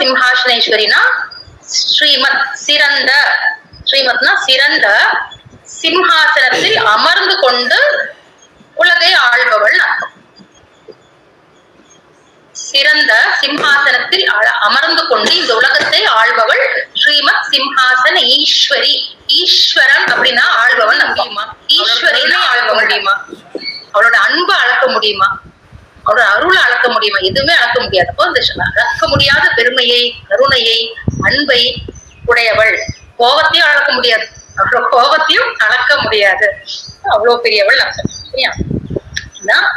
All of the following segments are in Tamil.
சிம்ஹாசனேஸ்வரினா ஸ்ரீமத் சிறந்த, ஸ்ரீமத்னா சிறந்த சிம்ஹாசனத்தில் அமர்ந்து கொண்டு உலகை ஆள்பவள் அர்த்தம். சிறந்த சிம்ஹாசனத்தில் அமர்ந்து கொண்டு இந்த உலகத்தை ஆள்பவள் ஸ்ரீமத் சிம்ஹாசன ஈஸ்வரி. ஈஸ்வரன் அப்படின்னா ஆள்பவன் முடியுமா? ஈஸ்வரினா ஆள்பவன் முடியுமா? அவளோட அன்பை அளக்க முடியுமா? அவரோட அருளை அளக்க முடியுமா? எதுவுமே அளக்க முடியாது. அப்போ இந்த அளக்க முடியாத பெருமையை, கருணையை, அன்பை உடையவள். கோபத்தையும் அளக்க முடியாது, அவ்வளவு கோபத்தையும் அளக்க முடியாது, அவ்வளவு பெரியவள் அர்த்தம்.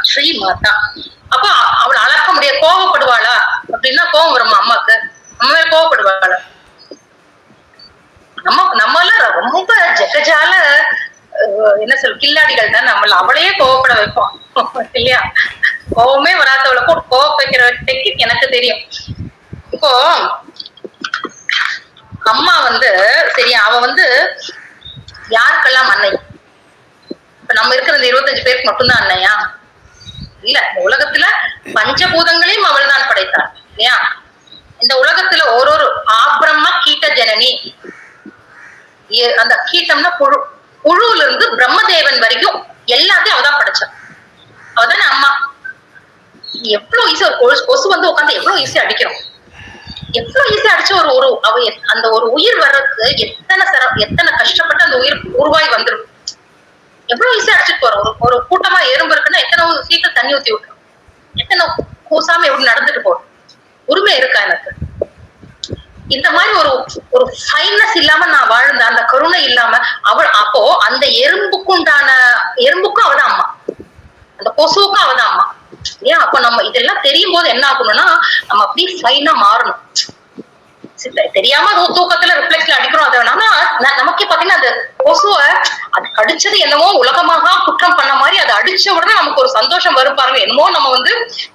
ஸ்ரீ மாதா. அப்போ அவள் அளக்க முடியாது. கோபப்படுவாளா அப்படின்னா கோபம் வருமா அம்மாக்கு? அம்மா மேல கோபப்படுவாளா? நம்மள ரொம்ப ஜெகஜால என்ன சொல் கில்லாடிகள் தான் நம்மள. அவளையே கோவப்பட வைப்போம் இல்லையா? கோவமே வராதவளை கூட கோவ வைக்கிற டெக்னிக் எனக்கு தெரியும். இப்போ அம்மா சரியா, அவ யாருக்கெல்லாம் அன்னை? இப்ப நம்ம இருக்கிற இந்த 25 பேருக்கு மட்டும்தான் அன்னையா? இல்ல. இந்த உலகத்துல பஞ்சபூதங்களையும் அவள் தான் படைத்தாள் இல்லையா? இந்த உலகத்துல ஒரு ஆப்ரம்ம கீட்ட ஜனனி. அந்த கீட்டம்னா புழு. புழுல இருந்து பிரம்மதேவன் வரைக்கும் எல்லாத்தையும் அவதான் படைச்சான். அவதானே அம்மா. எவ்வளவு ஈஸியா ஒரு கொசு உட்காந்து எவ்வளவு ஈஸியா அடிக்கிறோம். எவ்வளவு ஈஸியா அடிச்சு அந்த ஒரு உயிர் வர்றதுக்கு எத்தனை கஷ்டப்பட்டு அந்த உயிர் உருவாய் வந்துடும். எவ்வளவு ஈஸியா அடிச்சுட்டு போறோம். ஒரு கூட்டமா எறும்பு இருக்குன்னா எத்தனை சீக்கிரம் தண்ணி ஊத்தி விட்டுரும். எத்தனை கூசாம எப்படி நடந்துட்டு போறோம். உரிமை இருக்கா எனக்கு? இந்த மாதிரி ஒரு ஃபைனஸ் இல்லாம நான் வாழ்ந்த அந்த கருணை இல்லாம அப்போ அந்த எறும்புக்கும் அவதான் அம்மா, அந்த கொசுவுக்கும் அவதான் அம்மா. ஏன் அப்ப நம்ம இதெல்லாம் தெரியும் போது என்ன ஆகணும்னா நம்ம அப்படியே ஃபைனா மாறணும். தெரியாம தூக்கத்துல ரிஃப்ளெக்ஸ்ல அடிக்கிறோம். அதை வேணாம்னா நமக்கே பாத்தீங்கன்னா அந்த கொசுவை அது கடிச்சது என்னமோ உலகமாக குற்றம் பண்ண மாதிரி அதை அடிச்ச உடனே நமக்கு ஒரு சந்தோஷம் வரும் பாருங்க. என்னமோ நம்ம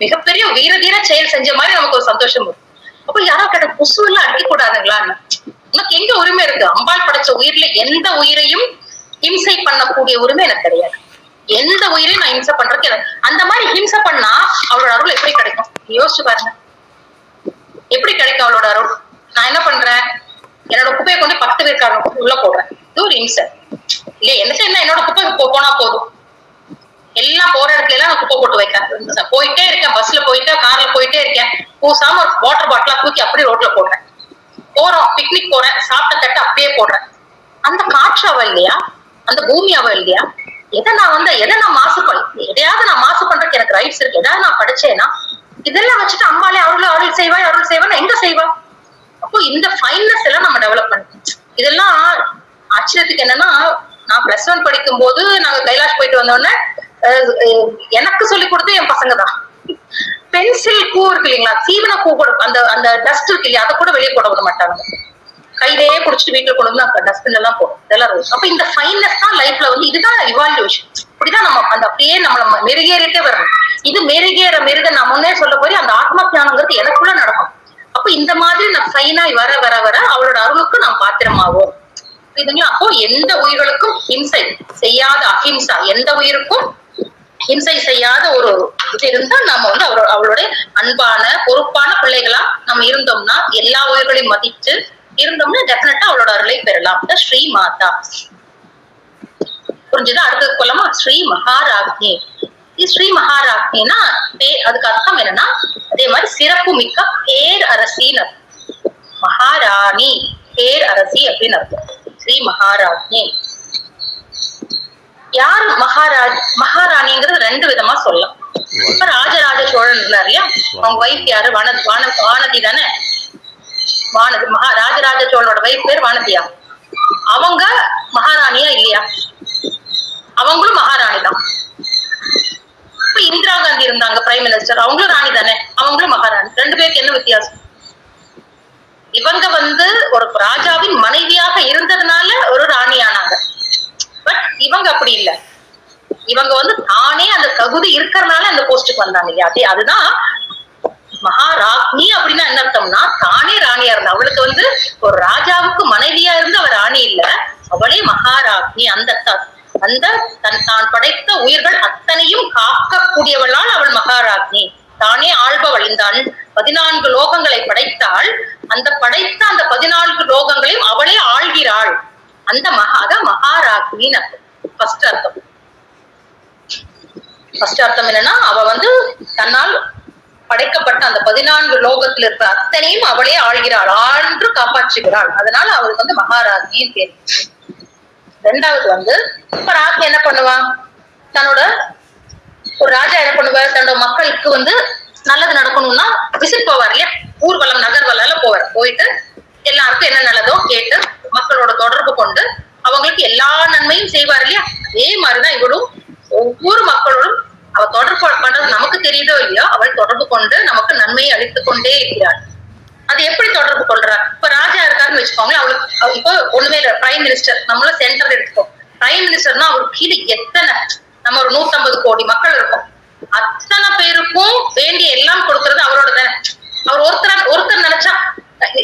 மிகப்பெரிய வீரதீர செயல் செஞ்ச மாதிரி நமக்கு ஒரு சந்தோஷம் வரும். அப்ப யாரோ கேட்ட கொசு எல்லாம் அடிக்க கூடாதுங்களான்னு. உனக்கு எங்க உரிமை இருக்கு? அம்பாள் படைச்ச உயிர்ல எந்த உயிரையும் ஹிம்சை பண்ணக்கூடிய உரிமை எனக்கு கிடையாது. எந்த உயிரையும் நான் ஹிம்சை பண்றதுக்கு அந்த மாதிரி ஹிம்சை பண்ணா அவளோட அருள் எப்படி கிடைக்கும்? யோசிச்சு பாருங்க, எப்படி கிடைக்கும் அவளோட அருள்? நான் என்ன பண்றேன்? என்னோட குப்பையை கொண்டு 10 பேருக்காக உள்ள போடுறேன். இது ஒரு ஹிம்சை இல்லையா? என்ன என்னோட குப்பை போனா போதும், எல்லாம் போற இடத்துல எல்லாம் நான் குப்பை போட்டு வைக்கிறேன். போயிட்டே இருக்கேன், பஸ்ல போயிட்டே கார்ல போயிட்டே இருக்கேன், பூசாம ஒரு வாட்டர் பாட்டிலா தூக்கி அப்படியே ரோட்ல போடுறேன். போறோம், பிக்னிக் போறேன், சாப்பிட்ட தட்டு அப்படியே போடுறேன். அந்த காற்று அவ இல்லையா? அந்த பூமி அவ இல்லையா? எதை நான் எதையாவது நான் மாசு பண்றதுக்கு எனக்கு ரைட்ஸ் இருக்கு. ஏதாவது நான் படிச்சேன்னா இதெல்லாம் வச்சுட்டு அம்மாலே அருள் செய்வான்னு எங்க செய்வா? அப்போ இந்த ஃபைன்னஸ் எல்லாம் நம்ம டெவலப் பண்ணணும். இதெல்லாம் ஆச்சரியத்துக்கு என்னன்னா, நான் +1 படிக்கும் போது நாங்க கைலாஷ் போயிட்டு வந்தோடனே எனக்கு சொல்லி கொடுத்து என் பசங்க தான். பென்சில் பூ இருக்கு இல்லைங்களா, சீவன பூ கூட அந்த டஸ்ட் இருக்கு இல்லையா, அதை கூட வெளியே போட விட மாட்டாங்க. கையிலேயே குடிச்சிட்டு வீட்டுல கொண்டு வந்து டஸ்ட்பின் எல்லாம் போடும். இதெல்லாம் அப்ப இந்த ஃபைன்னஸ் தான் லைஃப்ல இதுதான் இவால்யூஷன். இப்படிதான் நம்ம அப்படியே நம்ம மெருகேறிட்டே வரணும். இது மெருக நான் முன்னே சொல்ல போய் அந்த ஆத்ம ஞானங்கிறது எனக்குள்ள நடக்கும். அப்ப இந்த மாதிரி நான் ஃபைனா வர அவளோட அருளுக்கு நான் பாத்திரமாவோம். இதுங்களா? அப்போ எந்த உயிர்களுக்கும் ஹிம்சை செய்யாத அஹிம்சா, எந்த உயிருக்கும் ஹிம்சை செய்யாத ஒரு இது இருந்தா நம்ம அவளுடைய அன்பான பொறுப்பான பிள்ளைகளா நம்ம இருந்தோம்னா, எல்லா உயிர்களையும் மதிச்சு இருந்தோம்னா டெஃபினட்டா அவளோட அருளை பெறலாம். ஸ்ரீ மாதா. புரிஞ்சுதா? அடுத்தது கொள்ளமா ஸ்ரீ மகாராஜ்னி. ஸ்ரீ மகாராஜ்னா அதுக்கு அர்த்தம் என்னன்னா, அதே மாதிரி சிறப்பு மிக்க பேர் அரசின்னு அர்த்தம். மகாராணி பேர் அரசி அப்படின்னு அர்த்தம். ஸ்ரீ மகாராஜ்னி. யாரு மகாராணிங்கிறது 2 விதமா சொல்லலாம். இப்ப ராஜராஜ சோழன் இருந்தார் இல்லையா, அவங்க வைஃப் யாரு? வானதி தானே. வானதி ராஜராஜ சோழனோட வைஃப் பேர் வானதியா? அவங்க மகாராணியா இல்லையா? அவங்களும் மகாராணி தான். இப்ப இந்திரா காந்தி இருந்தாங்க பிரைம் மினிஸ்டர், அவங்களும் ராணி தானே, அவங்களும் மகாராணி. 2 பேருக்கு என்ன வித்தியாசம்? இவங்க ஒரு ராஜாவின் மனைவியாக இருந்ததுனால ஒரு ராணி ஆனாங்க. பட் இவங்க அப்படி இல்லை. இவங்க தானே அந்த தகுதி இருக்கிறதுனால அந்த போஸ்டுக்கு வந்தாங்க இல்லையா? அதுதான் மகாராஜ்னி. அப்படின்னா என்ன அர்த்தம்னா, தானே ராணியா இருந்தா. அவளுக்கு ஒரு ராஜாவுக்கு மனைவியா இருந்து அவ ராணி இல்ல, அவளே மகாராஜ்னி. அந்த தான் படைத்த உயிர்கள் அத்தனையும் காக்கக்கூடியவளால் அவள் மகாராஜ்னி. தானே ஆள்பவள். அவள் இந்த 14 லோகங்களை படைத்தாள். அந்த படைத்த அந்த 14 லோகங்களையும் அவளே ஆள்கிறாள். அந்த மகாராஜின்னு ஃபர்ஸ்ட் அர்த்தம். ஃபர்ஸ்ட் அர்த்தம் என்னன்னா, அவ தன்னால் படைக்கப்பட்ட அந்த 14 லோகத்தில் இருக்கிற அத்தனையும் அவளே ஆள்கிறாள், ஆழ்ந்து காப்பாற்றுகிறாள். அதனால அவளுக்கு மகாராஜின்னு பேரு. ரெண்டாவது இப்ப ராஜா என்ன பண்ணுவான், தன்னோட ஒரு ராஜா என்ன பண்ணுவார், தன்னோட மக்களுக்கு நல்லது நடக்கணும்னா விசிட் போவார் இல்லையா, ஊர்வலம் நகர்வலம் போவார். போயிட்டு எல்லாருக்கும் என்ன நல்லதோ கேட்டு மக்களோட தொடர்பு கொண்டு அவங்களுக்கு எல்லா நன்மையும் செய்வார் இல்லையா. அதே மாதிரிதான் இவளும் ஒவ்வொரு மக்களோடும் அவ தொடர்பு பண்றது நமக்கு தெரியுதோ இல்லையோ, அவள் தொடர்பு கொண்டு நமக்கு நன்மையை அளித்துக் கொண்டே இருக்கிறாள். அது எப்படி தொடர்பு கொள்றார்? இப்ப ராஜா இருக்காருன்னு வச்சுக்கோங்க, அவளுக்கு இப்போ ஒண்ணுமே இல்லை, பிரைம் மினிஸ்டர், நம்மளும் சென்டர் எடுத்துக்கோம். பிரைம் மினிஸ்டர்னா அவருக்கு கீழே எத்தனை, நம்ம ஒரு 150 கோடி மக்கள் இருக்கும், அத்தனை பேருக்கும் வேண்டிய எல்லாம் கொடுக்கறது அவரோட தானே. அவர் ஒருத்தர் நினைச்சா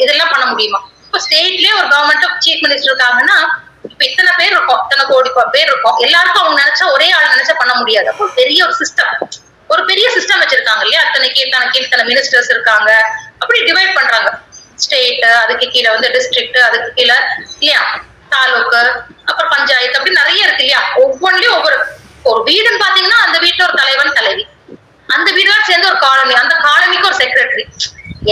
இதெல்லாம் பண்ண முடியுமா? இப்ப ஸ்டேட்லயே ஒரு கவர்மெண்ட் சீஃப் மினிஸ்டர் இருக்காங்கன்னா, இப்ப இத்தனை பேர் இருக்கும், இத்தனை கோடி பேர் இருக்கும், எல்லாருக்கும் அவங்க நினைச்சா ஒரே ஆள் நினைச்சா பண்ண முடியாது. அப்போ பெரிய ஒரு பெரிய சிஸ்டம் வச்சிருக்காங்க இல்லையா. இத்தனை மினிஸ்டர்ஸ் இருக்காங்க, அப்படி டிவைட் பண்றாங்க. ஸ்டேட், அதுக்கு கீழே டிஸ்ட்ரிக்ட், அதுக்கு கீழே இல்லையா தாலுக்கு, அப்புறம் பஞ்சாயத்து, அப்படி நிறைய இருக்கு இல்லையா. ஒவ்வொன்றிலயும் ஒரு வீடுன்னு பாத்தீங்கன்னா அந்த வீட்டுல ஒரு தலைவன் தலைவி, அந்த வீடுலாம் சேர்ந்து ஒரு காலனி, அந்த காலனிக்கு ஒரு செக்ரட்டரி,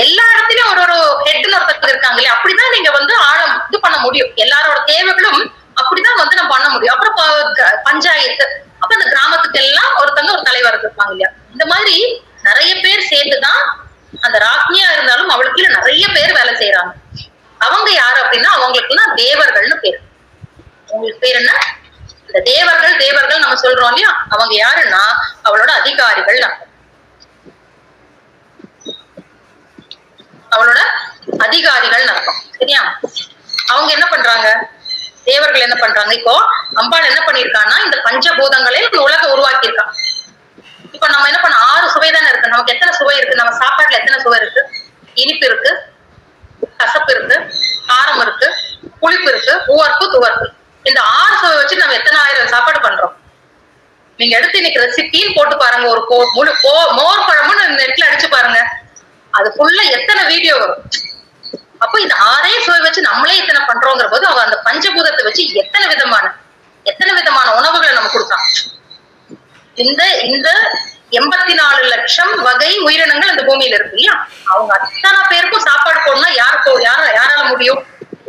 எல்லா இடத்துலயும் ஒரு ஹெட்னு ஒருத்தர் இருக்காங்க இல்லையா. அப்படிதான் நீங்க ஆழம் இது பண்ண முடியும். எல்லாரோட தேவைகளும் அப்படிதான் நம்ம பண்ண முடியும். அப்புறம் பஞ்சாயத்து, அப்ப அந்த கிராமத்துக்கு எல்லாம் ஒருத்தங்க ஒரு தலைவர் இருப்பாங்க இல்லையா. இந்த மாதிரி நிறைய பேர் சேர்ந்துதான் அந்த ராஜ்ஞியா இருந்தாலும் அவளுக்கு நிறைய பேர் வேலை செய்யறாங்க. அவங்க யாரு அப்படின்னா, அவங்களுக்குலாம் தேவர்கள்னு பேரு. உங்களுக்கு பேர் என்ன? இந்த தேவர்கள் நம்ம சொல்றோம் இல்லையா, அவங்க யாருன்னா அவளோட அதிகாரிகள், அவளோட அதிகாரிகள் அர்த்தம். சரியா? அவங்க என்ன பண்றாங்க, தேவர்கள் என்ன பண்றாங்க, இப்போ அம்பாள் என்ன பண்ணிருக்கான்னா இந்த பஞ்சபூதங்களே உலக உருவாக்கி இருக்கான். இப்ப நம்ம என்ன பண்ண, 6 சுவை தானே இருக்கு, நமக்கு எத்தனை சுவை இருக்கு, நம்ம சாப்பாட்டுல எத்தனை சுவை இருக்கு, இனிப்பு இருக்கு, கசப்பு இருக்கு, காரம் இருக்கு, புளிப்பு இருக்கு, உவர்ப்பு, துவர்ப்பு. இந்த 6 சுவை வச்சு நம்ம எத்தனை ஆயிரம் சாப்பாடு பண்றோம். நீங்க எடுத்து இன்னைக்கு ரெசிபின்னு போட்டு பாருங்க, ஒரு முழு மோர் குழம்புன்னு நெட்ல அடிச்சு பாருங்க, அது ஃபுல்லா எத்தனை வீடியோ வரும். அப்போ இந்த 6 சுவை வச்சு நம்மளே இத்தனை பண்றோங்கிற போது அவ அந்த பஞ்சபூதத்தை வச்சு எத்தனை விதமான உணவுகளை நம்ம கொடுத்தான். இந்த 84 லட்சம் வகை உயிரினங்கள் அந்த பூமியில இருக்கு இல்லையா. அவங்க அத்தனை பேருக்கும் சாப்பாடு போடணும்னா யாரால முடியும்?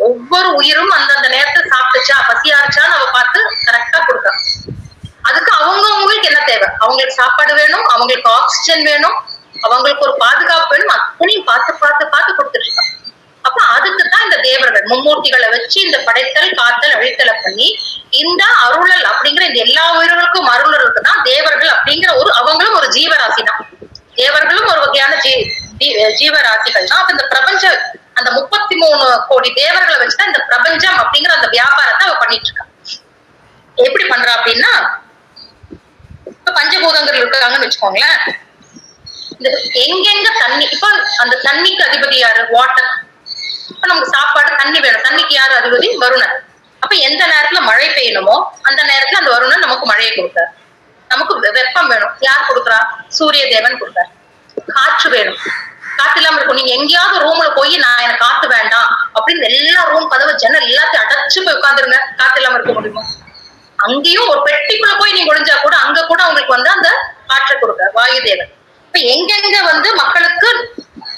ஒவ்வொரு உயிரும் அந்தந்த நேரத்தை சாப்பிட்டுச்சா, பசியாருச்சான்னு அவ பார்த்து கரெக்டா கொடுத்தான். அதுக்கு அவங்களுக்கு என்ன தேவை, அவங்களுக்கு சாப்பாடு வேணும், அவங்களுக்கு ஆக்சிஜன் வேணும், அவங்களுக்கு ஒரு பாதுகாப்பு வேணும், அத்தனையும் பார்த்து கொடுத்துட்டு இருக்கான். அப்ப அதுக்குதான் இந்த தேவர்கள் மும்மூர்த்திகளை வச்சு இந்த படைத்தல், காத்தல், அழித்தலை பண்ணி இந்த அருளல் அப்படிங்கிற இந்த எல்லா உயிர்களுக்கும் அருளலுக்கு தான் தேவர்கள் அப்படிங்கிற அவங்களும் ஒரு ஜீவராசி தான். தேவர்களும் ஒரு வகையான ஜீவராசிகள் தான். அப்ப இந்த பிரபஞ்சம், அந்த 33 கோடி தேவர்களை வச்சுதான் இந்த பிரபஞ்சம் அப்படிங்கிற அந்த வியாபாரத்தை அவ பண்ணிட்டு இருக்கா. எப்படி பண்றா அப்படின்னா, இப்ப பஞ்சபூதங்கள் இருக்காங்கன்னு வச்சுக்கோங்களேன். இந்த எங்கெங்க தண்ணி, இப்ப அந்த தண்ணிக்கு அதிபதி யாரு? வாட்டர். இப்ப நமக்கு சாப்பாடு, தண்ணி வேணும், தண்ணிக்கு யாரு அதிபதி? வருணன். அப்ப எந்த நேரத்துல மழை பெய்யணுமோ அந்த நேரத்துல அந்த வருணன் நமக்கு மழையை கொடுத்தார். நமக்கு வெப்பம் வேணும், யார் கொடுக்குறா? சூரிய தேவன் கொடுத்தார். காற்று வேணும், காத்து இல்லாம இருக்கும். நீங்க எங்கேயாவது ரூம்ல போய் நான் எனக்கு காத்து வேண்டாம் அப்படின்னு எல்லா ரூம் கதவு ஜன்னல் எல்லாத்தையும் அடைச்சு போய் உட்காந்துருங்க, காத்து இல்லாம இருக்க முடியுமா? அங்கேயும் ஒரு பெட்டிக்குள்ள போய் நீங்க ஒழிஞ்சா கூட அங்க கூட உங்களுக்கு அந்த காற்றை கொடுக்க வாயு தேவன். இப்ப எங்கெங்க மக்களுக்கு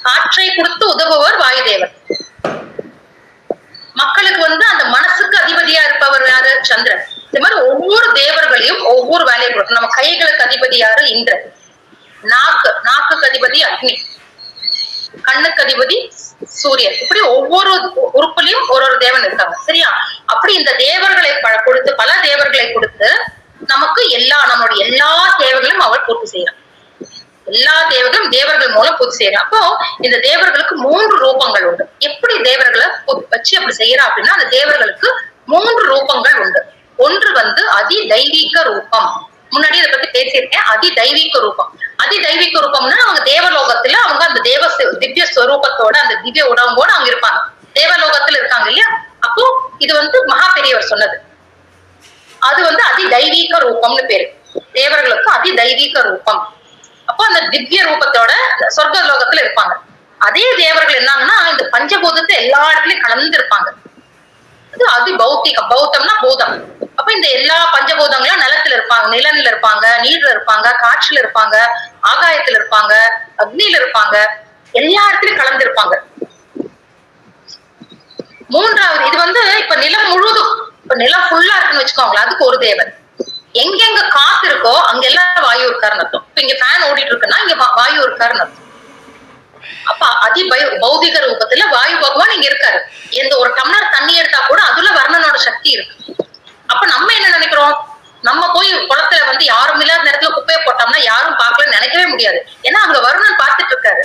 காற்றை கொடுத்து உதவுவர் வாயு தேவன். மக்களுக்கு அந்த மனசுக்கு அதிபதியா இருப்பவர் யாரு? சந்திரன். இந்த மாதிரி ஒவ்வொரு தேவர்களையும் ஒவ்வொரு வேலையை கொடுக்கும். நம்ம கைகளுக்கு அதிபதி யாரு? இந்திரன். நாக்குக்கு அதிபதி அக்னி, கண்ணுக்கு அதிபதி சூரியன். இப்படி ஒவ்வொரு உறுப்புலையும் ஒரு தேவன் இருக்காங்க. சரியா? அப்படி இந்த தேவர்களை கொடுத்து, பல தேவர்களை கொடுத்து நமக்கு நம்மளுடைய எல்லா தேவைகளையும் அவள் பூர்த்தி செய்யறான். எல்லா தேவர்களும் தேவர்கள் மூலம் பூர்த்தி செய்யறான். அப்போ இந்த தேவர்களுக்கு 3 ரூபங்கள் உண்டு. எப்படி தேவர்களை வச்சு அப்படி செய்யறா அப்படின்னா, அந்த தேவர்களுக்கு 3 ரூபங்கள் உண்டு. ஒன்று அதி தெய்வீக ரூபம். முன்னாடி இதை பத்தி பேசியிருக்கேன். அதி தெய்வீக ரூபம். அதி தெய்வீக ரூபம்னா அவங்க தேவலோகத்துல அவங்க அந்த திவ்ய ஸ்வரூபத்தோட, அந்த திவ்ய உடம்போட அவங்க இருப்பாங்க. தேவலோகத்துல இருக்காங்க இல்லையா. அப்போ இது மகா பெரியவர் சொன்னது. அது அதி தெய்வீக ரூபம்னு பேரு. தேவர்களுக்கு அதி தெய்வீக ரூபம். அப்போ அந்த திவ்ய ரூபத்தோட சொர்க்க இடத்துல இருப்பாங்க. அதே தேவர்கள் என்னங்கன்னா இந்த பஞ்சபூதத்தை எல்லா இடத்துலயும் கலந்து இருப்பாங்க. அது அதி பௌத்திகம். பௌத்தம்னா பூதம். அப்ப இந்த எல்லா பஞ்சபூதங்களும் நிலத்துல இருப்பாங்க, நிலன்ல இருப்பாங்க, நீர்ல இருப்பாங்க, காற்றுல இருப்பாங்க, ஆகாயத்துல இருப்பாங்க, அக்னியில இருப்பாங்க, எல்லா இடத்துலயும் கலந்து இருப்பாங்க. மூன்றாவது இது வந்து இப்ப நிலம் முழுவதும், இப்ப நிலம் ஃபுல்லா இருக்குன்னு வச்சுக்கோங்களேன், அதுக்கு ஒரு தேவன். எங்கெங்க காத்து இருக்கோ அங்கெல்லாம் வாயு இருக்காருன்னு அர்த்தம். இப்ப இங்க ஃபேன் ஓடிட்டு இருக்குன்னா இங்க வாயு இருக்காருன்னு அர்த்தம். அப்ப அதி பௌதிக ரூபத்துல வாயு பகவான் இங்க இருக்காரு. எந்த ஒரு டம்ளர் தண்ணி எடுத்தா கூட அதுல வர்ணனோட சக்தி இருக்கு. அப்ப நம்ம என்ன நினைக்கிறோம், நம்ம போய் குளத்துல வந்து யாரும் இல்லாத நேரத்துல குப்பையை போட்டோம்னா யாரும் பார்க்கலன்னு நினைக்கவே முடியாது. ஏன்னா அங்க வருணன் பார்த்துட்டு இருக்காரு,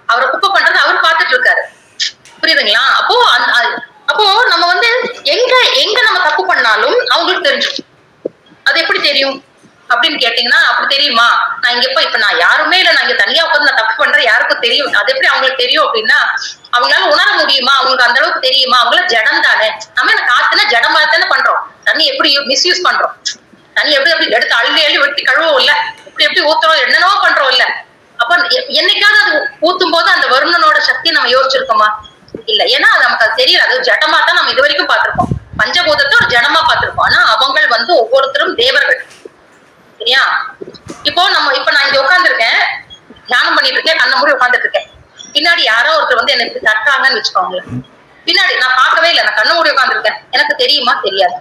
அவரை குப்பை பண்றது அவர் பார்த்துட்டு இருக்காரு. புரியுதுங்களா? அப்போ நம்ம வந்து எங்க எங்க நம்ம தப்பு பண்ணாலும் அவங்களுக்கு தெரிஞ்சிடும். அது எப்படி தெரியும் அப்படின்னு கேட்டீங்கன்னா, அப்படி தெரியுமா, நான் இங்க இப்ப நான் யாருமே இல்ல, நான் இங்க தனியா உட்காந்து நான் தப்பு பண்றேன், யாருக்கும் தெரியும். அது எப்படி அவங்களுக்கு தெரியும் அப்படின்னா, அவங்களால உணர முடியுமா, அவங்களுக்கு அந்த அளவுக்கு தெரியுமா? அவங்கள ஜடம் தானே. நம்ம என்ன காத்துனா ஜடமா தானே பண்றோம். தண்ணி எப்படி மிஸ்யூஸ் பண்றோம், தண்ணி எப்படி எப்படி எடுத்து அள்ளி வெட்டி கழுவோம் இல்ல, எப்படி ஊத்துறோம், என்னென்னவோ பண்றோம் இல்ல. அப்ப என்னைக்காவது அது ஊத்தும் போது அந்த வருணனோட சக்தி நம்ம யோசிச்சிருக்கோமா? இல்ல. ஏன்னா அது நமக்கு அது தெரியல. அது ஜடமா தான் நம்ம இது வரைக்கும் பார்த்திருக்கோம். பஞ்சபூதத்தை ஒரு ஜடமா பார்த்திருக்கோம். ஆனா அவங்க வந்து ஒவ்வொருத்தரும் தேவர்கள். சரியா? இப்போ நான் இங்க உட்கார்ந்துருக்கேன், தியானம் பண்ணிட்டு இருக்கேன், கண்ண மூடி உட்கார்ந்துட்டு இருக்கேன். பின்னாடி யாரோ ஒருத்தர் வந்து எனக்கு தட்டாங்கன்னு வச்சுக்கோங்களேன். பின்னாடி நான் பார்க்கவே இல்லை, நான் கண்ண மூடி உட்கார்ந்துருக்கேன். எனக்கு தெரியுமா? தெரியாது.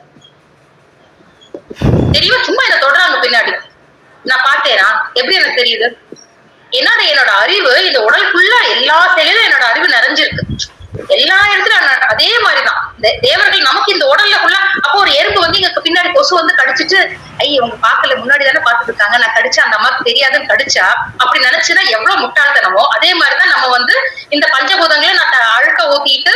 தெரியும், சும்மா என்ன தொடராங்க பின்னாடி. நான் பார்த்தேனா? எப்படி எனக்கு தெரியுது? என்னோட அறிவு இந்த உடல் ஃபுல்லா எல்லா செயலும் என்னோட அறிவு நிறைஞ்சிருக்கு. எல்லா இடத்துலயும் அதே மாதிரிதான் தேவர்கள் நமக்கு இந்த உடல்ல ஃபுல்லா. அப்போ ஒரு எறும்பு வந்து இங்க பின்னாடி கொசு வந்து கடிச்சிட்டு, ஐய இவங்க பாக்கல, முன்னாடி தானே பாத்துட்டு இருக்காங்க, நான் கடிச்சா அந்த அம்மாக்கு தெரியாதுன்னு கடிச்சா, அப்படி நினைச்சுன்னா எவ்வளவு முட்டாள்தனமோ. அதே மாதிரிதான் நம்ம வந்து இந்த பஞ்சபூதங்களை நான் அழுக்க ஊத்திட்டு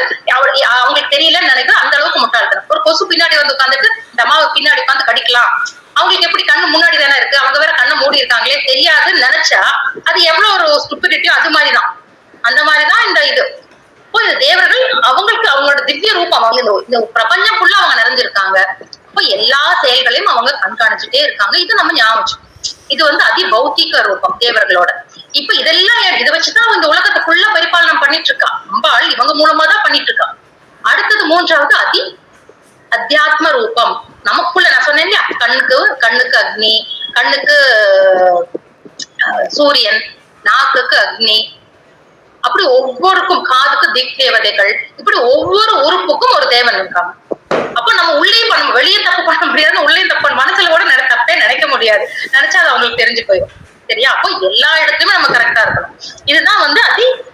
அவங்களுக்கு தெரியலன்னு நினைக்கிறேன். அந்த அளவுக்கு முட்டாள்தனம். ஒரு கொசு பின்னாடி வந்து உட்காந்துட்டு இந்த அம்மாவை பின்னாடி உட்காந்து கடிக்கலாம், அவங்களுக்கு எப்படி கண்ணு முன்னாடி தானே இருக்கு, அவங்க வேற கண்ணை மூடி இருக்காங்களே, தெரியாதுன்னு நினைச்சா அது எவ்வளவு ஒரு ஸ்டூபிடிட்டியோ அது மாதிரிதான். அந்த மாதிரிதான் இந்த இது. இப்போ இந்த தேவர்கள் அவங்களுக்கு அவங்களோட திவ்ய ரூபம், அவங்க இந்த பிரபஞ்சம் ஃபுல்லா அவங்க நிறைஞ்சிருக்காங்க. இப்போ எல்லா செயல்களையும் அவங்க கண்காணிச்சுட்டே இருக்காங்க. இது நம்ம ஞாபகம். இது வந்து அதி பௌத்திக ரூபம் தேவர்களோட. இப்ப இதெல்லாம் இதை வச்சுதான் இந்த உலகத்தை ஃபுல்லா பரிபாலனம் பண்ணிட்டு இருக்கா. அம்பாள் இவங்க மூலமா தான் பண்ணிட்டு இருக்கா. அடுத்தது மூன்றாவது அதி அத்தியாத்ம ரூபம். நமக்குள்ள நான் சொன்னேன் இல்லையா, கண்ணுக்கு அக்னி, கண்ணுக்கு சூரியன், நாக்குக்கு அக்னி, அப்படி ஒவ்வொருக்கும் காதுக்கு திக் தேவதைகள், இப்படி ஒவ்வொரு உறுப்புக்கும் ஒரு தேவன் இருக்காங்க. அப்ப நம்ம உள்ளேயும் பண்ண, வெளியே தப்பு பண்ண முடியாது, உள்ளேயும் தப்பு மனசுல கூட தப்பே நினைக்க முடியாது. நினைச்சா அது அவங்களுக்கு தெரிஞ்சு போயிடும். சரியா? அப்போ எல்லா இடத்துலயுமே நம்ம கரெக்டா இருக்கணும். இதுதான் வந்து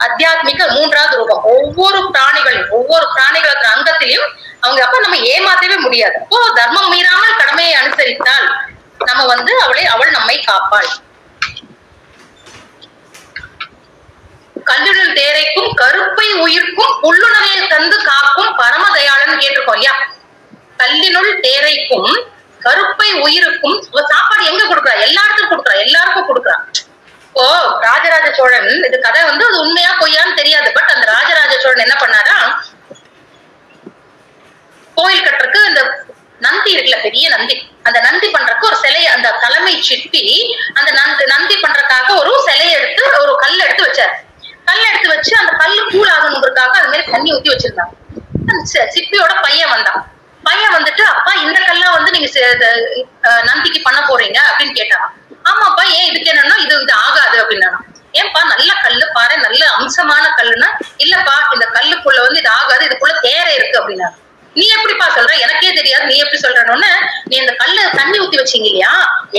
அத்தியாத்மிக மூன்றாவது ரூபம். ஒவ்வொரு பிராணிகளுக்கு அங்கத்திலையும் அவங்க அப்ப நம்ம ஏமாத்தவே முடியாது. அப்போ தர்மம் மீறாமல் கடமையை அனுசரித்தால் நம்ம வந்து அவள் நம்மை காப்பாள். கல்லுடல் தேரைக்கும் கருப்பை உயிர்க்கும் புல்லுணவையை தந்து காக்கும் பரமதயாளன் கேட்டிருக்கோம் இல்லையா? கல்லினுள் தேரைக்கும் கருப்பை உயிருக்கும் சாப்பாடு எங்க கொடுக்குறா? எல்லா இடத்துக்கும் கொடுக்குறா, எல்லாருக்கும் கொடுக்குறா. இப்போ ராஜராஜ சோழன், இது கதை வந்து அது உண்மையா பொய்யான்னு தெரியாது. பட் அந்த ராஜராஜ சோழன் என்ன பண்ணாரா, கோயில் கட்டுறதுக்கு இந்த நந்தி இருக்குல்ல, பெரிய நந்தி, அந்த நந்தி பண்றதுக்கு ஒரு சிலையை, அந்த தலைமை சிற்பி அந்த நந்தி பண்றதுக்காக ஒரு சிலையை எடுத்து ஒரு கல் எடுத்து வச்சாரு. கல் எடுத்து வச்சு அந்த கல்லு கூல் ஆகணுங்கிறதுக்காக அது மாதிரி தண்ணி ஊத்தி வச்சிருந்தாங்க. அந்த சிற்பியோட பையன் வந்தான். பையன் வந்துட்டு, அப்பா இந்த கல்லா வந்து நீங்க நந்திக்கு பண்ண போறீங்க அப்படின்னு கேட்டான். ஆமாப்பா, ஏன் இதுக்கு என்னன்னா இது ஆகாது அப்படின்னா. ஏன்பா, நல்ல கல்லு பாரு, நல்ல அம்சமான கல்லுன்னா, இல்லப்பா இந்த கல்லுக்குள்ள வந்து இது ஆகாது, இதுக்குள்ள தேரை இருக்கு அப்படின்னா. நீ எப்படிப்பா சொல்ற, எனக்கே தெரியாது, நீ எப்படி சொல்றன்னு. நீ இந்த கல்லு தண்ணி ஊத்தி வச்சீங்க இல்லையா,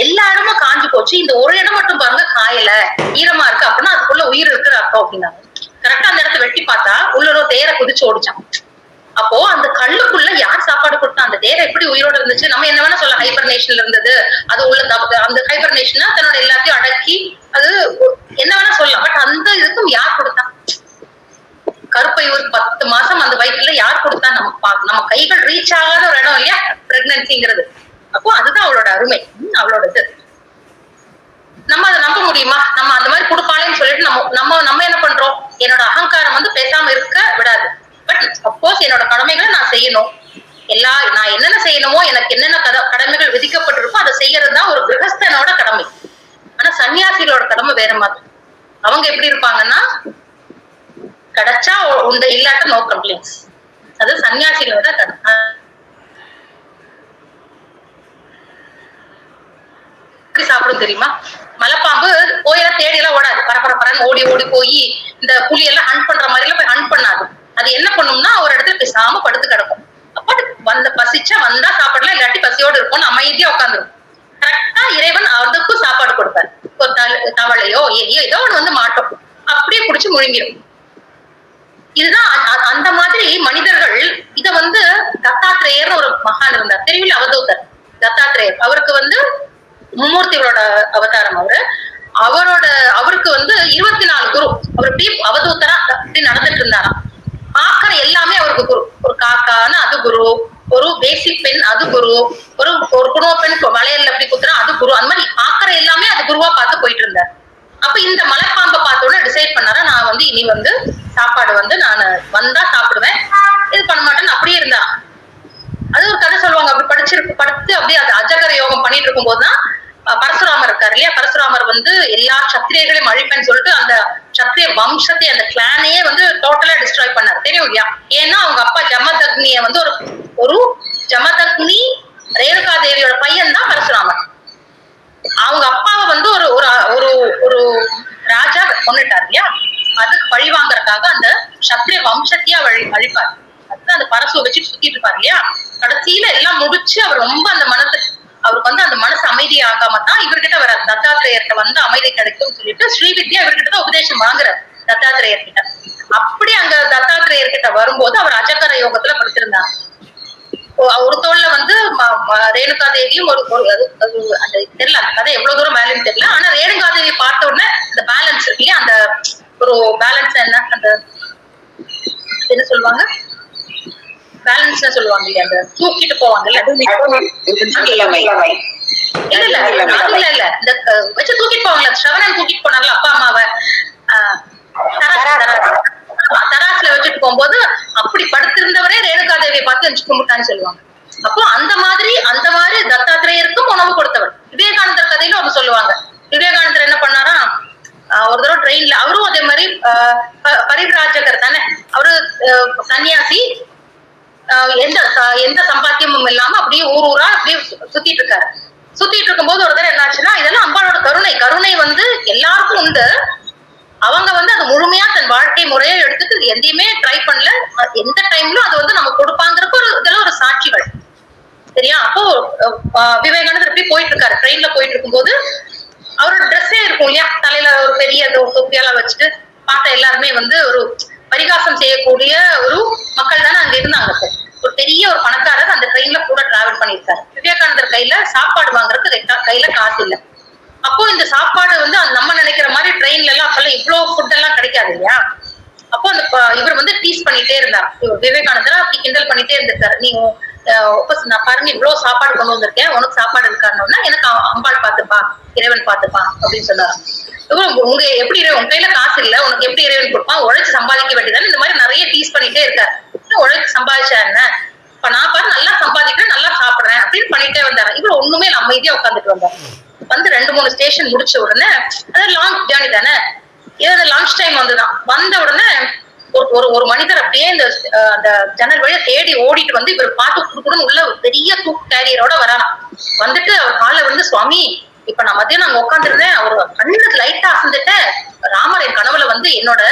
எல்லா இடமும் காஞ்சு போச்சு, இந்த ஒரு இடம் மட்டும் பாருங்க காயல, ஈரமா இருக்கு, அப்படின்னா அதுக்குள்ள உயிர் இருக்கிற அர்த்தம் அப்படின்னாங்க. கரெக்டா அந்த இடத்த வெட்டி பார்த்தா உள்ள தேரை குதிச்சு ஓடிச்சான். அப்போ அந்த கல்லுக்குள்ள யார் சாப்பாடு கொடுத்தா, அந்த தேரை எப்படி உயிரோட இருந்துச்சு? நம்ம என்ன வேணா சொல்ல, ஹைபர்னேஷன்ல இருந்தது, அது உள்ள அந்த ஹைபர்னேஷனா தன்னோட எல்லாத்தையும் அடக்கி அது என்ன வேணா சொல்லலாம். பட் அந்த இதுக்கும் யார் கொடுத்தா? கருப்பை ஒரு 10 மாசம் அந்த வயிற்றுல யார் கொடுத்தா? நம்ம கைகள் ரீச் ஆகாத ஒரு இடம் இல்லையா பிரெக்னன்சிங்கிறது. அப்போ அதுதான் அவளோட அருமை, அவளோட இது. நம்ம அதை நம்ப முடியுமா? நம்ம அந்த மாதிரி கொடுப்பாளேன்னு சொல்லிட்டு நம்ம என்ன பண்றோம்? என்னோட அகங்காரம் வந்து பேசாம இருக்க விடாது. பட் சப்போஸ் என்னோட கடமைகளை நான் செய்யணும், நான் என்னென்ன செய்யணுமோ, எனக்கு என்னென்ன கடமைகள் விதிக்கப்பட்டிருக்கோ அதை செய்யறதுதான் ஒரு கிரகஸ்தனோட கடமை. ஆனா சன்னியாசிகளோட கடமை வேற மாதிரி. அவங்க எப்படி இருப்பாங்கன்னா, கிடைச்சா உண்டு, இல்லாட்ட நோ கம்ப்ளைண்ட்ஸ். அது சன்னியாசிகளோட சாப்பிடும் தெரியுமா? மலைப்பாம்பு போயில தேடி எல்லாம் ஓடாது, பரபரப்பரன்னு ஓடி ஓடி போய் இந்த புலி எல்லாம் ஹண்ட் பண்ற மாதிரி எல்லாம் போய் ஹண்ட் பண்ணாது. அது என்ன பண்ணும்னா ஒரு இடத்துல பேசாம படுத்து கிடக்கும். அப்ப வந்த பசிச்சா வந்தா சாப்பிடலாம், இல்லாட்டி பசியோடு இருக்கும், அமைதியா உட்காந்துரும். கரெக்டா இறைவன் அதுக்கும் சாப்பாடு கொடுப்பாரு. ஒரு தவளையோ எலியோ ஏதோ ஒண்ணு வந்து மாட்டோம், அப்படியே குடிச்சு முழுங்கிடும். இதுதான் அந்த மாதிரி மனிதர்கள். இத வந்து தத்தாத்திரேயர்னு ஒரு மகான் இருந்தார், தெரியல, அவதூதர் தத்தாத்திரேயர். அவருக்கு வந்து மும்மூர்த்திகளோட அவதாரம் அவருக்கு வந்து 24 குரு. அவர் இப்படி அவதூத்தரா அப்படி நடந்துட்டு இருந்தாராம். பாக்குற எல்லாமே அவருக்கு குரு. ஒரு காக்கான்னு அது குரு, ஒரு பேசிக் பெண் அது குரு, ஒரு குடும்ப பெண் வளையல் அப்படி குத்துறா அது குரு. அந்த மாதிரி பாக்குற எல்லாமே அது குருவா பார்த்து போயிட்டு இருந்தார். அப்ப இந்த மலைப்பாம்பை பார்த்தோட டிசைட் பண்ணாரா, நான் வந்து இனி வந்து சாப்பாடு வந்து நான் வந்தா சாப்பிடுவேன், இது பண்ண மாட்டேன்னு அப்படியே இருந்தா. அது ஒரு கதை சொல்லுவாங்க. அப்படி படுத்து அப்படியே அது அஜகர யோகம் பண்ணிட்டு இருக்கும் போதுதான் பரசுராமர் இருக்காரு இல்லையா, பரசுராமர் வந்து எல்லா சத்திரியர்களையும் அழிப்பேன்னு சொல்லிட்டு அந்த சத்திரிய வம்சத்தை, அந்த கிளானையே வந்து டோட்டலா டிஸ்ட்ராய் பண்ணாரு, தெரியும் இல்லையா? ஏன்னா அவங்க அப்பா ஜமதக்னிய வந்து ஒரு ஜமதக்னி ரேணுகா தேவியோட பையன் தான் பரசுராமர். அவங்க அப்பாவை வந்து ஒரு ஒரு ஒரு ராஜா கொண்டுட்டார் இல்லையா, அதுக்கு பழி வாங்கறதுக்காக அந்த சத்திரிய வம்சத்தையே அழிப்பார். அதுதான் அந்த பரசுவை வச்சு சுத்திட்டு இருப்பாரு இல்லையா. கடைசியில எல்லாம் முடிச்சு அவர் ரொம்ப அந்த அவருக்கு வந்து அந்த மனசு அமைதி ஆகாம தான் இவர்கிட்ட வர தத்தாத்திரேயர்கிட்ட வந்து அமைதி கிடைக்கும் சொல்லிட்டு ஸ்ரீவித்யா இவர்கிட்ட தான் உபதேசம் வாங்குறாரு தத்தாத்திரேயர்கிட்ட. அப்படி அங்க தத்தாத்திரேயர்கிட்ட வரும்போது அவர் அஜகர யோகத்துல படுத்திருந்தாங்க. ஒரு தோல்ல வந்து ரேணுகா தேவியும் ஒரு அந்த தெரியல, அந்த கதை எவ்வளவு தூரம் வேலைன்னு தெரியல. ஆனா ரேணுகா தேவி பார்த்த உடனே அந்த பேலன்ஸ் இல்லையா, அந்த ஒரு பேலன்ஸ் அந்த என்ன சொல்லுவாங்க, பேலன்ஸ் சொல்லுவாங்க இல்லையா, அந்த தூக்கிட்டு போவாங்கல்ல, இல்ல இந்த வச்சு தூக்கிட்டு போவாங்கல்ல, ஸ்ரவணன் தூக்கிட்டு போனார்ல அப்பா அம்மாவை தராசுல வச்சுட்டு போகும்போது அப்படி படுத்திருந்தவரே ரேணுகா தேவியை பார்த்து வச்சு கும்பிட்டான்னு சொல்லுவாங்க. அப்போ அந்த மாதிரி தத்தாத்திரேயருக்கும் உணவு கொடுத்தவர். விவேகானந்தர் கதையில அவங்க சொல்லுவாங்க, விவேகானந்தர் என்ன பண்ணாரா, ஒரு தடவை ட்ரெயின்ல, அவரும் அதே மாதிரி பரிவிராஜகர் தானே, அவரு சன்னியாசி, எந்த சம்பாத்தியமும் இல்லாம அப்படியே ஊரா அப்படியே சுத்திட்டு இருக்காரு. சுத்திட்டு இருக்கும்போது ஒரு தடவை என்னாச்சுன்னா, இதெல்லாம் அம்பாளோட கருணை வந்து எல்லாருக்கும் உண்டு. அவங்க வந்து அது முழுமையா தன் வாழ்க்கை முறையை எடுத்துட்டு எதையுமே ட்ரை பண்ணல, எந்த டைம்லும் அது வந்து நம்ம கொடுப்பாங்கிறதுக்கு இதெல்லாம் ஒரு சாட்சிகள் சரியா. அப்போ விவேகானந்தர் எப்படி போயிட்டு இருக்காரு, ட்ரெயின்ல போயிட்டு இருக்கும்போது அவரோட ட்ரெஸ்ஸே இருக்கும் இல்லையா, தலையில ஒரு பெரிய தொப்பியெல்லாம் வச்சுட்டு பார்த்த எல்லாருமே வந்து ஒரு பரிகாசம் செய்யக்கூடிய ஒரு மக்கள் தானே அங்க இருந்தாங்க. ஒரு பெரிய ஒரு பணக்காரர் அந்த ட்ரெயின்ல கூட டிராவல் பண்ணியிருக்காரு. விவேகானந்தர் கையில சாப்பாடு வாங்குறதுக்கு கையில காசு இல்லை. அப்போ இந்த சாப்பாடு வந்து நம்ம நினைக்கிற மாதிரி ட்ரெயின்ல எல்லாம் அப்பெல்லாம் இவ்வளவு ஃபுட் எல்லாம் கிடைக்காது இல்லையா. அப்போ அந்த இவர் வந்து டீஸ் பண்ணிட்டே இருந்தார், விவேகானந்தரா அப்படி கிண்டல் பண்ணிட்டே இருந்திருக்காரு. நீங்க நான் பாருங்க இவ்வளவு சாப்பாடு கொண்டு வந்திருக்கேன், உனக்கு சாப்பாடு இருக்காருன்னா எனக்கு அம்பாள் பாத்துப்பா, இறைவன் பாத்துப்பா அப்படின்னு சொன்னாரு. உங்க எப்படி உங்க கையில காசு இல்ல, உனக்கு எப்படி இறைவன் கொடுப்பான், உழைச்சு சம்பாதிக்க வேண்டியதானே. இந்த மாதிரி நிறைய டீஸ் பண்ணிட்டே இருக்காரு. உழைச்சு சம்பாதிச்சா என்ன, இப்ப நான் பாரு நல்லா சம்பாதிக்கிறேன், நல்லா சாப்பிடுறேன் அப்படின்னு பண்ணிட்டே வந்தாரு. இவர் ஒண்ணுமே அமைதியா உட்காந்துட்டு வந்தாரு. வந்து 2-3 ஸ்டேஷன் முடிச்ச உடனே, அதாவது லாங் ஜேர்னி தானே, ஏதாவது லஞ்ச் டைம் வந்துதான். வந்த உடனே ஒரு மனிதர் அப்படியே அந்த ஜன்னல் வழியா தேடி ஓடிட்டு வந்து இவர் பார்த்து கொடுக்கணும்னு உள்ள ஒரு பெரிய தூக்கு கேரியரோட வரானா. வந்துட்டு அவர் காலை வந்து, சுவாமி இப்ப நான் மதியம் நாங்க உட்காந்துருந்தேன், அவர் கண்ணுக்கு லைட்டா அசந்துட்டேன், ராமர் என் கனவுல வந்து என்னோட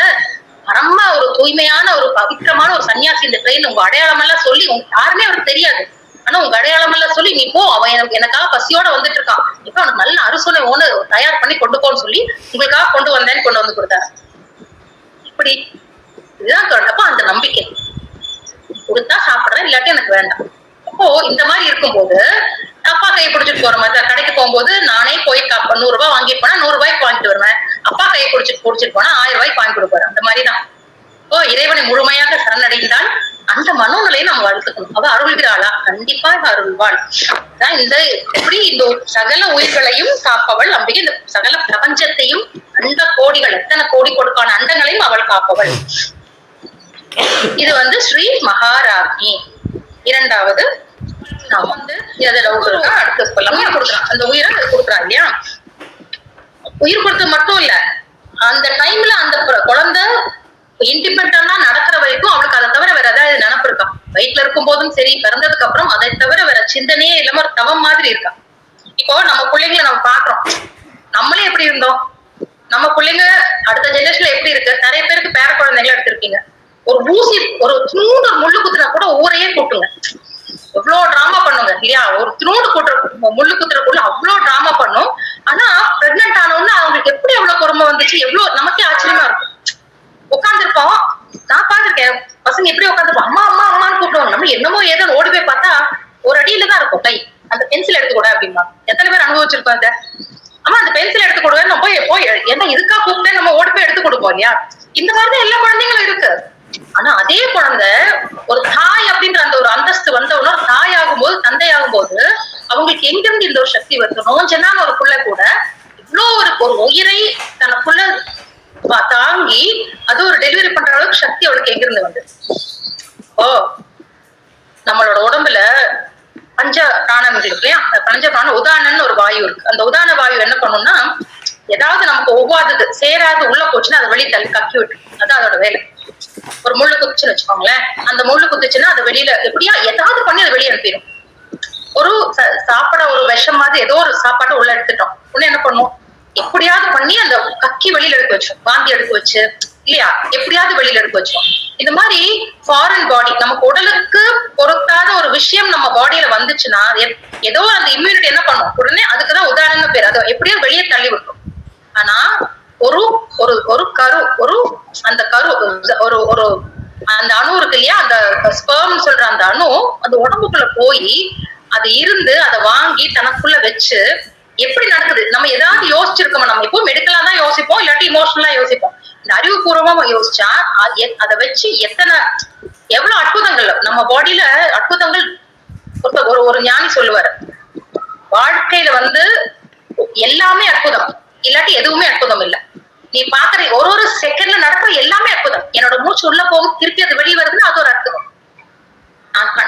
பரம ஒரு தூய்மையான ஒரு பவித்திரமான ஒரு சன்னியாசி இந்த ட்ரெயின் உங்க அடையாளம் எல்லாம் சொல்லி, யாருமே அவருக்கு தெரியாது, ஆனா உங்க அடையாளம் எல்லாம் சொல்லி நீ போ, அவன் எனக்காக பசியோட வந்துட்டு இருக்கான், இப்ப அவனுக்கு நல்ல அறுசுனை ஒண்ணு தயார் பண்ணி கொண்டு போன்னு சொல்லி உங்களுக்காக கொண்டு வந்தேன்னு கொண்டு வந்து கொடுத்தாரு. இப்படி இதுதான் அப்ப அந்த நம்பிக்கை, கொடுத்தா சாப்பிடுறேன், இல்லாட்டி எனக்கு வேண்டாம். அப்போ இந்த மாதிரி இருக்கும்போது அப்பா கையை பிடிச்சிட்டு போற மாதிரி, கடைக்கு போகும்போது நானே போய் 100 ரூபாய் வாங்கிட்டு போனா 100 ரூபாய்க்கு வாங்கிட்டு வருவேன், அப்பா கையை பிடிச்சிட்டு போனா 1000 ரூபாய்க்கு வாங்கி கொடுப்பாரு. அந்த மாதிரிதான் இப்போ இறைவனை முழுமையாக சரணடைந்தால் அந்த மனோநிலையை நம்ம வளர்த்துக்கணும். அவ அருள்கிறாளா, கண்டிப்பா அருள்வாள். இந்த எப்படி இந்த சகல உயிர்களையும் காப்பவள் அம்பிகை, இந்த சகல பிரபஞ்சத்தையும் அந்த கோடிகள் எத்தனை கோடி கொடுக்கான அண்டங்களையும் அவள் காப்பவள். இது வந்து ஸ்ரீ மகாராஜி. இரண்டாவது நாம வந்து அடுத்து சொல்லலாம், உயிர் கொடுக்குறான், அந்த உயிரை கொடுக்குறான் இல்லையா. உயிர் கொடுத்தது மட்டும் இல்ல, அந்த டைம்ல அந்த குழந்தை இண்டிபெண்டா நடக்கிற வரைக்கும் அவளுக்கு அதை தவிர வேற ஏதாவது நினப்பு இருக்கா? வயிற்றுல இருக்கும் போதும் சரி, பிறந்ததுக்கு அப்புறம் அதை தவிர வேற சிந்தனையே இல்லாம ஒரு தவம் மாதிரி இருக்கா? இப்போ நம்ம பிள்ளைங்களை நம்ம பாக்குறோம், நம்மளே எப்படி இருந்தோம், நம்ம பிள்ளைங்க அடுத்த ஜெனரேஷன்ல எப்படி இருக்கு? நிறைய பேருக்கு பேர குழந்தைகளை எடுத்திருக்கீங்க. ஒரு ஊசி, ஒரு திருநூறு முள்ளு குத்துனா கூட ஊரையே கூட்டுங்க, எவ்வளவு டிராமா பண்ணுங்க இல்லையா? ஒரு திருநூறு கூட்டுற முள்ளு குத்துறக்குள்ள அவ்வளவு டிராமா பண்ணும். ஆனா பிரெக்னென்ட் ஆனவொன்னு அவங்களுக்கு எப்படி எவ்வளவு பொறுமை வந்துச்சு, எவ்வளவு நமக்கே ஆச்சரியமா இருக்கும். உட்காந்துருப்போம், நான் பாத்திருக்கேன் பசங்க எப்படி உட்காந்துருப்போம், அம்மா அம்மா அம்மான்னு கூப்பிடுவாங்க. நம்ம என்னமோ ஏதோ ஓடி போய் பார்த்தா ஒரு அடியில தான் இருக்கும் கை. அந்த பென்சில் எடுத்து கூட அப்படின்னா எத்தனை பேர் அனுபவிச்சிருக்கோம் அதை? ஆமா, அந்த பென்சில் எடுத்து கொடுங்க, நம்ம போய் என்ன இதுக்கா கூப்பிட்டு நம்ம ஓடி போய் எடுத்து கொடுப்போம் இல்லையா? இந்த மாதிரிதான் எல்லா குழந்தைங்களும் இருக்கு. ஆனா அதே குழந்தை ஒரு தாய் அப்படின்ற அந்த ஒரு அந்தஸ்து வந்தவொன்னா, தாய் ஆகும்போது தந்தை ஆகும்போது அவங்களுக்கு எங்கிருந்து இந்த ஒரு சக்தி வருது? நோஞ்சனான ஒரு புள்ள கூட இவ்வளவு ஒரு உயிரை தனக்குள்ள தாங்கி அது ஒரு டெலிவரி பண்ற அளவுக்கு சக்தி அவளுக்கு எங்கிருந்து வந்து? ஓ, நம்மளோட உடம்புல பஞ்ச பிராணம் இருக்கு இல்லையா? பஞ்ச பிராணம் உதாரணம்னு ஒரு வாயு இருக்கு. அந்த உதாரண வாயு என்ன பண்ணும்னா, ஏதாவது நமக்கு ஒவ்வாதது சேராது உள்ள போச்சுன்னா அதை வெளியே தள்ளி கக்கி விட்டு, அதான் அதோட வேலை. ஒரு முள்ளு குத்துச்சுன்னு வச்சுக்கோங்களேன், அந்த முள்ளு குத்துச்சுன்னா அதை வெளியில எப்படியா ஏதாவது பண்ணி அதை வெளியே அனுப்பிடும். ஒரு சாப்பிட ஒரு விஷம் மாதிரி ஏதோ ஒரு சாப்பாட்டை உள்ள எடுத்துட்டோம், உடனே என்ன பண்ணும், எப்படியாவது பண்ணி அந்த கக்கி வெளியில எடுக்க வச்சோம், வாந்தி எடுக்க வச்சு இல்லையா, எப்படியாவது வெளியில எடுக்க வச்சோம். இந்த மாதிரி ஃபாரின் பாடி, நமக்கு உடலுக்கு பொருத்தாத ஒரு விஷயம் நம்ம பாடியில வந்துச்சுன்னா ஏதோ அந்த இம்யூனிட்டி என்ன பண்ணும், உடனே அதுக்குதான் உதாரணம் பேர், அதை எப்படியாவது வெளியே தள்ளி விட்டோம். ஆனா ஒரு ஒரு ஒரு கரு, ஒரு அந்த கரு ஒரு ஒரு அந்த அணு இருக்கு இல்லையா, அந்த ஸ்பெர்ம் சொல்ற அந்த அணு அந்த உடம்புக்குள்ள போய் அது இருந்து அதை வாங்கி தனக்குள்ள வச்சு எப்படி நடக்குது? நம்ம ஏதாவது யோசிச்சிருக்கோம்? நம்ம இப்போ மெடிக்கலா தான் யோசிப்போம், இல்லாட்டி இமோஷனலா யோசிப்போம். இந்த அறிவுபூர்வமா யோசிச்சா அதை வச்சு எத்தனை எவ்வளவு அற்புதங்கள் நம்ம பாடியில அற்புதங்கள். ஒரு ஞானி சொல்லுவாரு, வாழ்க்கையில வந்து எல்லாமே அற்புதம், இல்லாட்டி எதுவுமே அற்புதம் இல்லை. நீ பாக்குற ஒரு ஒரு செகண்ட்ல நடக்கிற எல்லாமே அற்புதம். என்னோட மூச்சு உள்ள போகும், திருப்பி அது வெளியே வருதுன்னா அது ஒரு அற்புதம்.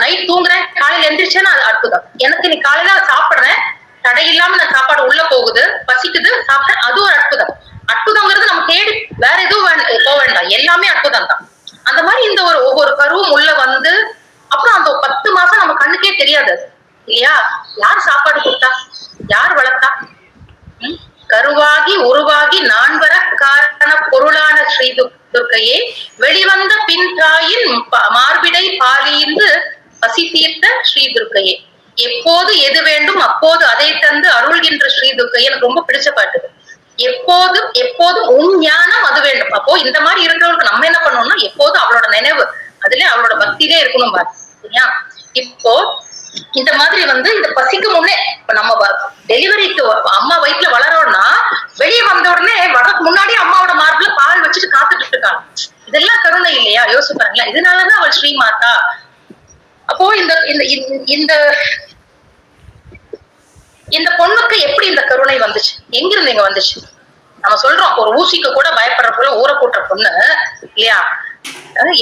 நைட் தூங்குறேன், காலையில எந்திரிச்சேன்னா அது அற்புதம். எனக்கு நீ காலையில சாப்பிடுறேன், தடை இல்லாம நான் சாப்பாடு உள்ள போகுது, பசிக்குது, சாப்பிட்டேன், அது ஒரு அற்புதம். அற்புதங்கிறது நம்ம தேடி வேற எதுவும் போக வேண்டாம், எல்லாமே அற்புதம் தான். அந்த மாதிரி இந்த ஒரு ஒவ்வொரு கருவும் உள்ள வந்து அப்புறம் அந்த 10 மாசம் நம்ம கண்ணுக்கே தெரியாது இல்லையா? யார் சாப்பாடு கொடுத்தா, யார் வளர்த்தா? கருவாகி உருவாகி நான் வர காரண பொருளான ஸ்ரீ துர்க்கையே, வெளிவந்த பின் தாயின் மார்பிடை பாலிந்து பசி தீர்த்த ஸ்ரீ துர்க்கையே, எப்போது எது வேண்டும் அப்போது அதை தந்து அருள்கின்ற ஸ்ரீ துர்க்கையே. எனக்கு ரொம்ப பிடிச்ச பாட்டு. எப்போதும் எப்போதும் உன் ஞானம் அது வேண்டும். அப்போ இந்த மாதிரி இருக்கிறவங்களுக்கு நம்ம என்ன பண்ணணும்னா, எப்போதும் அவளோட நினைவு, அதுல அவளோட பக்தியிலே இருக்கணும் பாத்தீங்களா? இப்போ இந்த மாதிரி வந்து இந்த பசிக்கு முன்னே, இப்ப நம்ம டெலிவரிக்கு அம்மா வயிற்றுல வளரோம்னா வெளியே வந்த உடனே வரக்கு முன்னாடி அம்மாவோட மார்புல பால் வச்சுட்டு காத்துட்டு இருக்காங்க. இதெல்லாம் கருணை இல்லையா? யோசிச்சு பாருங்களேன். இதனாலதான் அவள் ஸ்ரீமாதா. அப்போ இந்த இந்த இந்த பொண்ணுக்கு எப்படி இந்த கருணை வந்துச்சு, எங்கிருந்து இங்க வந்துச்சு? நம்ம சொல்றோம் ஒரு ஊசிக்கு கூட பயப்படுற போல ஊற கூட்டுற பொண்ணு இல்லையா,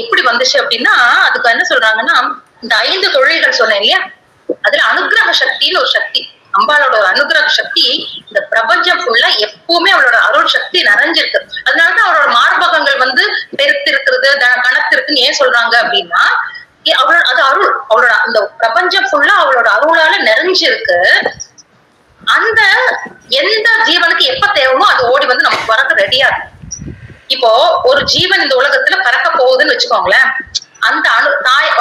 எப்படி வந்துச்சு அப்படின்னா, அதுக்கு என்ன சொல்றாங்கன்னா, இந்த 5 தொழில்கள் சொன்னேன் இல்லையா, அதுல அனுகிரக சக்தின்னு ஒரு சக்தி, அம்பாளோட அனுகிரக சக்தி இந்த பிரபஞ்சம் ஃபுல்லா எப்பவுமே அவளோட அருள் சக்தி நிறைஞ்சிருக்கு. அதனாலதான் அவளோட மார்பகங்கள் வந்து பெருத்து இருக்கிறது, கனத்து இருக்குன்னு ஏன் சொல்றாங்க அப்படின்னா, அவளோட அது அருள், அவளோட அந்த பிரபஞ்சம் ஃபுல்லா அவளோட அருளால நிறைஞ்சிருக்கு. அந்த எந்த ஜீவனுக்கு எப்ப தேவைமோ அது ஓடி வந்து நமக்கு பறக்க ரெடியா இருக்கு. இப்போ ஒரு ஜீவன் இந்த உலகத்துல பறக்க போகுதுன்னு வச்சுக்கோங்களேன், அந்த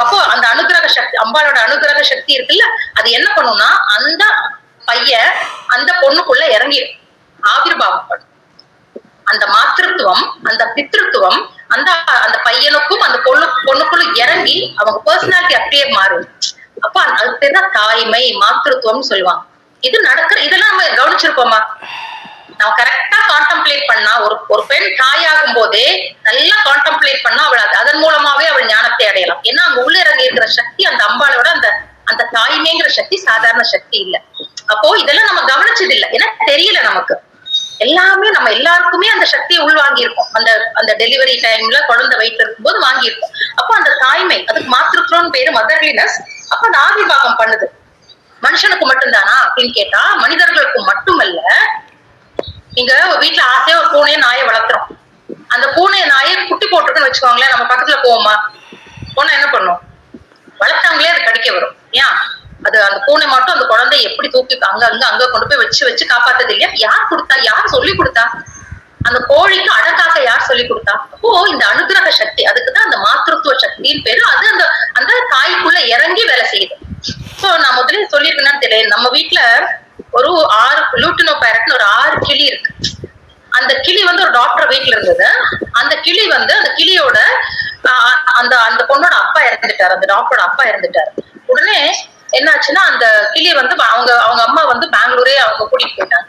அப்போ அந்த அனுகிரக சக்தி, அம்பாளோட அனுகிரக சக்தி இருக்குல்ல, அது என்ன பண்ணும்னா அந்த பையன் அந்த பொண்ணுக்குள்ள இறங்கி ஆவிர்வாவம் பண்ணும். அந்த மாத்திருத்துவம், அந்த பித்ருத்துவம் அந்த அந்த பையனுக்கும் அந்த பொண்ணுக்குள்ள இறங்கி அவங்க பர்சனாலிட்டி அப்படியே மாறும். அப்ப அது பேர் தான் தாய்மை, மாத்திருத்துவம் சொல்லுவாங்க. இது நடக்கிற, இதெல்லாம் நம்ம கவனிச்சிருப்போமா? நம்ம கரெக்டா கான்டெம்ப்ளேட் பண்ணா, ஒரு பெண் தாயாகும் போதே நல்லா கான்டெம்ப்ளேட் பண்ணா அவள் அதன் மூலமாவே அவள் ஞானத்தை அடையலாம். ஏன்னா அங்க உள்ள இறங்கி இருக்கிற சக்தி, அந்த அம்பாளோட அந்த தாய்மைங்கிற சக்தி சாதாரண சக்தி இல்ல. அப்போ இதெல்லாம் நம்ம கவனிச்சது இல்லை, ஏன்னா தெரியல நமக்கு. எல்லாமே நம்ம எல்லாருக்குமே அந்த சக்தியை உள்வாங்கி இருக்கும். அந்த டெலிவரி டைம்ல குழந்தை வயிற்றுல இருக்கும்போது வாங்கியிருக்கும். அப்போ அந்த தாய்மை, அதுக்கு மாத்திருக்கிறோம்னு பேரு மதர்லினஸ். அப்ப அந்த ஆவிர்வாகம் பண்ணுது. மனுஷனுக்கு மட்டும்தானா அப்படின்னு கேட்டா, மனிதர்களுக்கு மட்டுமல்ல. நீங்க வீட்டுல ஆசையா ஒரு பூனைய நாயை வளர்த்துறோம், அந்த பூனை நாயை குட்டி போட்டுருக்குன்னு வச்சுக்கோங்களேன், நம்ம பக்கத்துல போவோமா? போனா என்ன பண்ணும்? வளர்த்தாங்களே அது கடிக்க வரும். ஏன் அது அந்த பூனை மட்டும் அந்த குழந்தைய எப்படி தூக்கி அங்க கொண்டு போய் வச்சு காப்பாத்தது இல்லையா? யார் கொடுத்தா? யார் சொல்லி கொடுத்தா? அந்த கோழிக்கு அடக்காக்க யார் சொல்லி கொடுத்தா? அப்போ இந்த அனுகிரக சக்தி, அதுக்குதான் அந்த மாத்திருத்துவ சக்தின்னு பேரு. அது அந்த அந்த தாய்க்குள்ள இறங்கி வேலை செய்யுது. சோ நான் முதல்ல சொல்லியிருக்கேன்னு தெரியல, நம்ம வீட்டுல ஒரு 6 லூட்டினோ பேரட்னு ஒரு 6 கிளி இருக்கு. அந்த கிளி வந்து ஒரு டாக்டர் வீட்டுல இருந்தது. அந்த கிளி வந்து அந்த கிளியோட அந்த அந்த பொண்ணோட அப்பா இறந்துட்டாரு, அந்த டாக்டரோட அப்பா இறந்துட்டாரு. உடனே என்னாச்சுன்னா அந்த கிளி வந்து அவங்க அம்மா வந்து பெங்களூரே அவங்க கூட்டிட்டு போயிட்டாங்க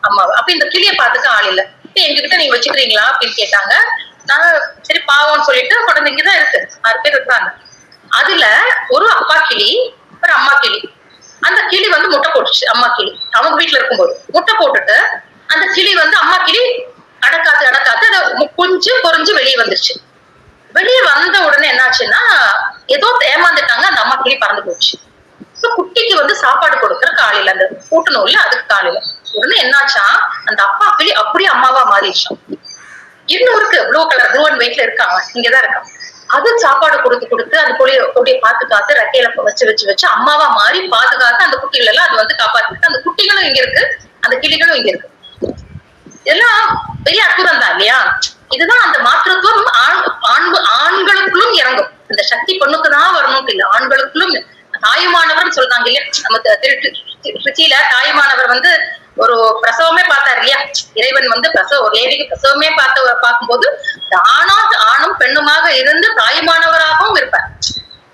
அம்மாவை. அப்ப இந்த கிளியை பார்த்துக்க ஆள் இல்லை. எங்ககிட்ட நீங்க வச்சுக்கிறீங்களா அப்படின்னு கேட்டாங்க. நான் சரி பாவம்னு சொல்லிட்டு குழந்தைங்கதான் இருக்கு, 6 பேர் இருக்காங்க. அதுல ஒரு அப்பா கிளி ஒரு அம்மா கிளி. அந்த கிளி வந்து முட்டை போட்டுச்சு. அம்மா கிளி அவங்க வீட்டுல இருக்கும்போது முட்டை போட்டுட்டு அந்த கிளி வந்து அம்மா கிளி அடக்காத்து அதை குஞ்சு பொறிஞ்சு வெளியே வந்துருச்சு. வெளியே வந்த உடனே என்னாச்சுன்னா ஏதோ ஏமாந்துட்டாங்க, அந்த அம்மா கிளி பறந்து போச்சு. குட்டிக்கு வந்து சாப்பாடு கொடுக்கற காலையில அந்த கூட்டணும்ல, அதுக்கு காலையில உடனே என்னாச்சா அந்த அப்பா கிளி அப்படியே அம்மாவா மாறிடுச்சான். இன்னும் இருக்கு, ப்ளூ கலர் ப்ளூ அண்ட் வெயிட்ல இருக்காங்க, இங்கதான் இருக்கான். அது சாப்பாடு கொடுத்து அந்த கொடியை பாத்துக்காத்து ரெக்கையில வச்சு அம்மாவா மாறி பாதுகாத்து அந்த குட்டிகள் எல்லாம் அது வந்து காப்பாத்திட்டு அந்த குட்டிகளும் இங்க இருக்கு, அந்த கிளிகளும் இங்க இருக்கு. இதெல்லாம் பெரிய அற்புதம் தான் இல்லையா? இதுதான் அந்த மாற்றத்துவம். ஆண்களுக்குள்ளும் இறங்கும். இந்த சக்தி பெண்ணுக்குதான் வரணும் இல்ல, ஆண்களுக்குள்ளும். தாயுமானவர் சொல்றாங்க இல்லையா, நம்ம திருச்சியில தாயுமானவர் வந்து ஒரு பிரசவமே பார்த்தாரு இல்லையா? இறைவன் வந்து ஒரு லேடிக்கு பிரசவமே பார்க்கும்போது ஆணும் பெண்ணுமாக இருந்து தாயுமானவராகவும் இருப்பார்.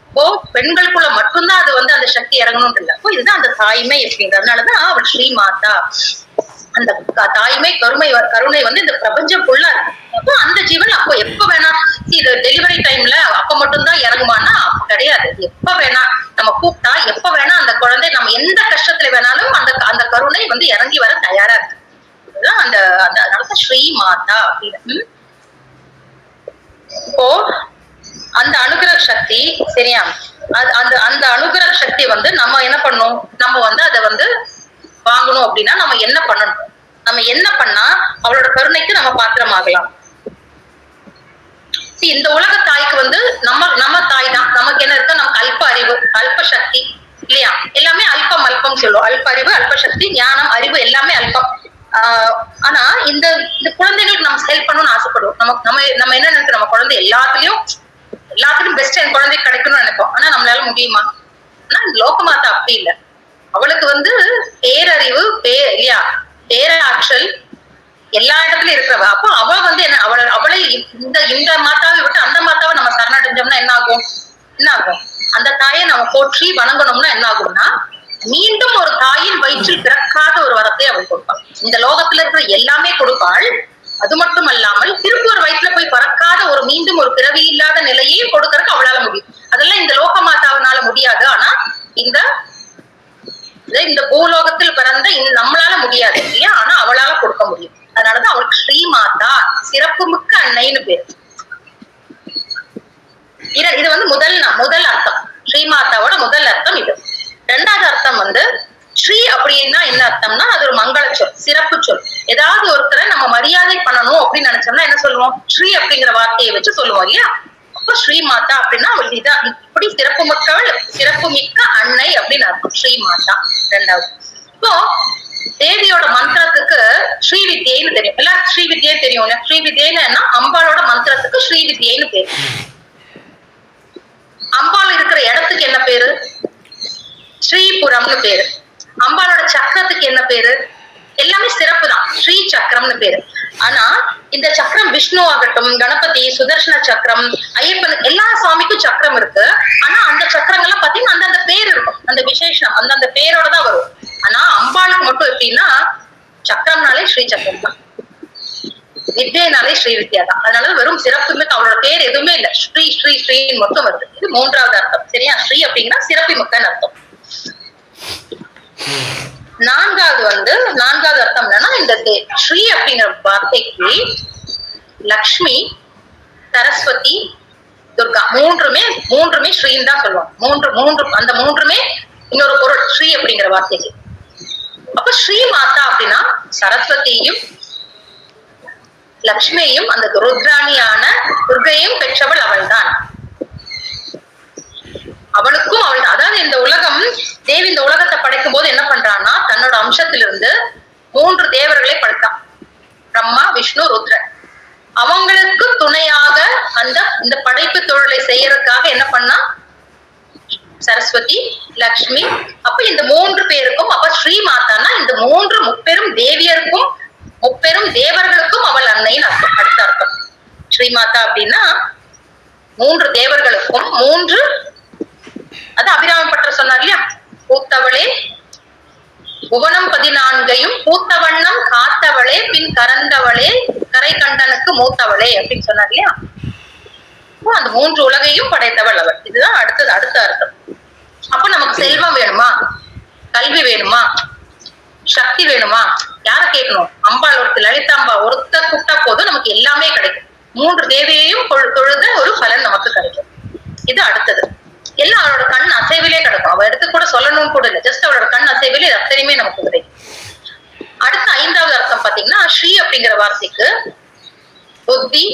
இப்போ பெண்களுக்குள்ள மட்டும்தான் அது வந்து அந்த சக்தி இறங்கணும் இல்ல. அப்போ இதுதான் அந்த தாய்மை அப்படிங்கிறதுனாலதான் அவள் ஸ்ரீ மாதா. அந்த தாய்மை கருணை வந்து இந்த பிரபஞ்சம் ஃபுல்லா இருக்கு. அப்போ அந்த ஜீவன் அப்போ எப்ப வேணா இது டெலிவரி டைம்ல அப்ப மட்டும்தான் இறங்குமானா கிடையாது. எப்ப வேணா நம்ம கூப்பிட்டா எப்ப வேணா அந்த குழந்தை நம்ம எந்த கஷ்டத்துல வேணாலும் அந்த கருணை வந்து இறங்கி வர தயாரா இருக்கு. அதுதான் அந்த அதனாலதான் ஸ்ரீ மாதா அப்படின்னு. இப்போ அந்த அனுகிரக சக்தி சரியா, அந்த அனுகிரக சக்தி வந்து நம்ம என்ன பண்ணணும், நம்ம வந்து அதை வந்து வாங்கணும் அப்படின்னா நம்ம என்ன பண்ணணும்? நம்ம என்ன பண்ணா அவளோட கருணைக்கு நம்ம பாத்திரம் ஆகலாம்? இந்த உலக தாய்க்கு வந்து நம்ம தாய் தான். நமக்கு என்ன இருக்கு? நமக்கு அல்ப அறிவு, அல்ப சக்தி இல்லையா? எல்லாமே அல்பம் சொல்லுவோம். அல்ப அறிவு, அல்ப சக்தி, ஞானம், அறிவு எல்லாமே அல்பம். ஆனா இந்த குழந்தைகளுக்கு நம்ம ஹெல்ப் பண்ணணும்னு ஆசைப்படுவோம். நம்ம என்ன நினைக்கிறோம்? நம்ம குழந்தை எல்லாத்துலயும் பெஸ்ட் என் குழந்தைக்கு கிடைக்கணும்னு நினைப்போம். ஆனா நம்மளால முடியுமா? ஆனா லோகமாதா அப்படி இல்லை. அவளுக்கு வந்து பேரறிவு இல்லையா, பேராற்றல் எல்லா இடத்துலயும் இருக்கிறவ. அப்போ அவ வந்து என்ன, அவளை இந்த மாதாவை விட்டு அந்த மாதாவை நம்ம சரணடைஞ்சோம்னா என்ன ஆகும்? அந்த தாயை நம்ம போற்றி வணங்கணும்னா என்ன ஆகும்னா மீண்டும் ஒரு தாயின் வயிற்றில் பிறக்காத ஒரு வரத்தை அவள் கொடுப்பாள். இந்த லோகத்துல இருக்கிற எல்லாமே கொடுப்பாள். அது மட்டும் அல்லாமல் திருப்பி ஒரு வயிற்றுல போய் பறக்காத மீண்டும் ஒரு பிறவி இல்லாத நிலையையும் கொடுக்கறதுக்கு அவளால முடியும். அதெல்லாம் இந்த லோக மாதாவினால முடியாது. ஆனா இந்த பூலோகத்தில் பிறந்த நம்மளால முடியாது இல்லையா? ஆனா அவளால கொடுக்க முடியும். அதனாலதான் அவளுக்கு ஸ்ரீமாதா, சிறப்பு மிக்க அன்னைன்னு பேரு. இது வந்து முதல் அர்த்தம். ஸ்ரீமாதாவோட முதல் அர்த்தம் இது. ரெண்டாவது அர்த்தம் வந்து ஸ்ரீ அப்படின்னா என்ன அர்த்தம்னா அது ஒரு மங்கள சொல், சிறப்பு சொல். ஏதாவது ஒருத்தரை நம்ம மரியாதை பண்ணணும் அப்படின்னு நினைச்சோம்னா என்ன சொல்லுவோம்? ஸ்ரீ அப்படிங்கிற வார்த்தையை வச்சு சொல்லுவோம் இல்லையா? அப்ப ஸ்ரீமாதா அப்படின்னா அவளுக்கு இதான் இப்படி சிறப்பு மிக்க அன்னை அப்படின்னு அர்த்தம் ஸ்ரீமாதா. ரெண்டாவது இப்போ தேவியோட மந்திரத்துக்கு ஸ்ரீவித்யைன்னு தெரியும். எல்லாம் ஸ்ரீவித்யே தெரியும். ஸ்ரீவித்யைன்னா அம்பாளோட மந்திரத்துக்கு ஸ்ரீவித்யைன்னு பேரு. அம்பாள் இருக்கிற இடத்துக்கு என்ன பேரு? ஸ்ரீபுரம்னு பேரு. அம்பாளோட சக்கரத்துக்கு என்ன பேரு? எல்லாமே சிறப்பு தான், ஸ்ரீ சக்கரம்னு பேரு. ஆனா இந்த சக்கரம் விஷ்ணு ஆகட்டும், கணபதி, சுதர்சன சக்கரம், ஐயப்பன், எல்லா சுவாமிக்கும் சக்கரம் இருக்கு. ஆனா அந்த சக்கரங்கள்லாம் பாத்தீங்கன்னா அந்தந்த பேர் இருக்கும், அந்த விசேஷம் அந்தந்த பேரோட தான் வரும். ஆனா அம்பாளுக்கு மட்டும் எப்படின்னா சக்கரம்னாலே ஸ்ரீ சக்கரம் தான், வித்யனாலே ஸ்ரீ வித்யா தான். அதனால வெறும் சிறப்புமே அவளோட பேர் எதுவுமே இல்ல, ஸ்ரீ ஸ்ரீ ஸ்ரீன்னு மட்டும் வருது. இது மூன்றாவது அர்த்தம் சரியா? ஸ்ரீ அப்படின்னா சிறப்பு மிக்கன்னு அர்த்தம். நான்காவது அர்த்தம் என்னன்னா இந்த ஸ்ரீ அப்படிங்கிற வார்த்தைக்கு லக்ஷ்மி, சரஸ்வதி, துர்கா மூன்றுமே ஸ்ரீன்னு தான் சொல்லுவாங்க. அந்த மூன்றுமே இன்னொரு பொருள் ஸ்ரீ அப்படிங்கிற வார்த்தைக்கு. அப்ப ஸ்ரீ மாதா அப்படின்னா சரஸ்வதியும் லக்ஷ்மியையும் அந்த ருத்ராணியான துர்கையும் பெற்றவள் அவள்தான். அவளுக்கும் அவள், அதாவது இந்த உலகம், தேவி இந்த உலகத்தை படைக்கும் போது என்ன பண்றான்னா தன்னோட அம்சத்திலிருந்து 3 தேவர்களை படைத்தான். பிரம்மா, விஷ்ணு, ருத்ரன். அவங்களுக்கு துணையாக இந்த படைப்பு தொழிலை செய்யறதுக்காக என்ன பண்ணா சரஸ்வதி, லக்ஷ்மி. அப்ப இந்த 3 பேருக்கும், அப்ப ஸ்ரீ மாதான்னா இந்த 3 முப்பெரும் தேவியருக்கும் முப்பெரும் தேவர்களுக்கும் அவள் அன்னையின் அர்த்தம். அடுத்த அர்த்தம் ஸ்ரீமாதா அப்படின்னா 3 தேவர்களுக்கும் 3, அது அபிராமி பட்டர் சொன்னார் இல்லையா, பூத்தவளே புவனம் 14 பூத்தவண்ணம் காத்தவளே பின் கரந்தவளே கரை கண்டனுக்கு மூத்தவளே அப்படின்னு சொன்னார் இல்லையா. அந்த 3 உலகையும் படைத்தவள் அவள். இதுதான் அடுத்த அர்த்தம். அப்ப நமக்கு செல்வம் வேணுமா, கல்வி வேணுமா, சக்தி வேணுமா, யார கேட்கணும்? அம்பாள் ஒருத்தர், லலிதாம்பா ஒருத்தர் கூப்பிட்டா போதும் நமக்கு எல்லாமே கிடைக்கும். 3 தேவியையும் தொழுத ஒரு பலன் நமக்கு கிடைக்கும். இது அடுத்தது. எல்லாம் அவளோட கண் அசைவிலே கிடைக்கும். அவ எடுத்து கூட சொல்லணும்னு கூட இல்லை, ஜஸ்ட் அவளோட கண் அசைவிலே அத்தனையுமே நமக்கு கிடைக்கும். அடுத்த 5வது அர்த்தம் பாத்தீங்கன்னா, ஸ்ரீ அப்படிங்கிற வார்த்தைக்கு புத்தி,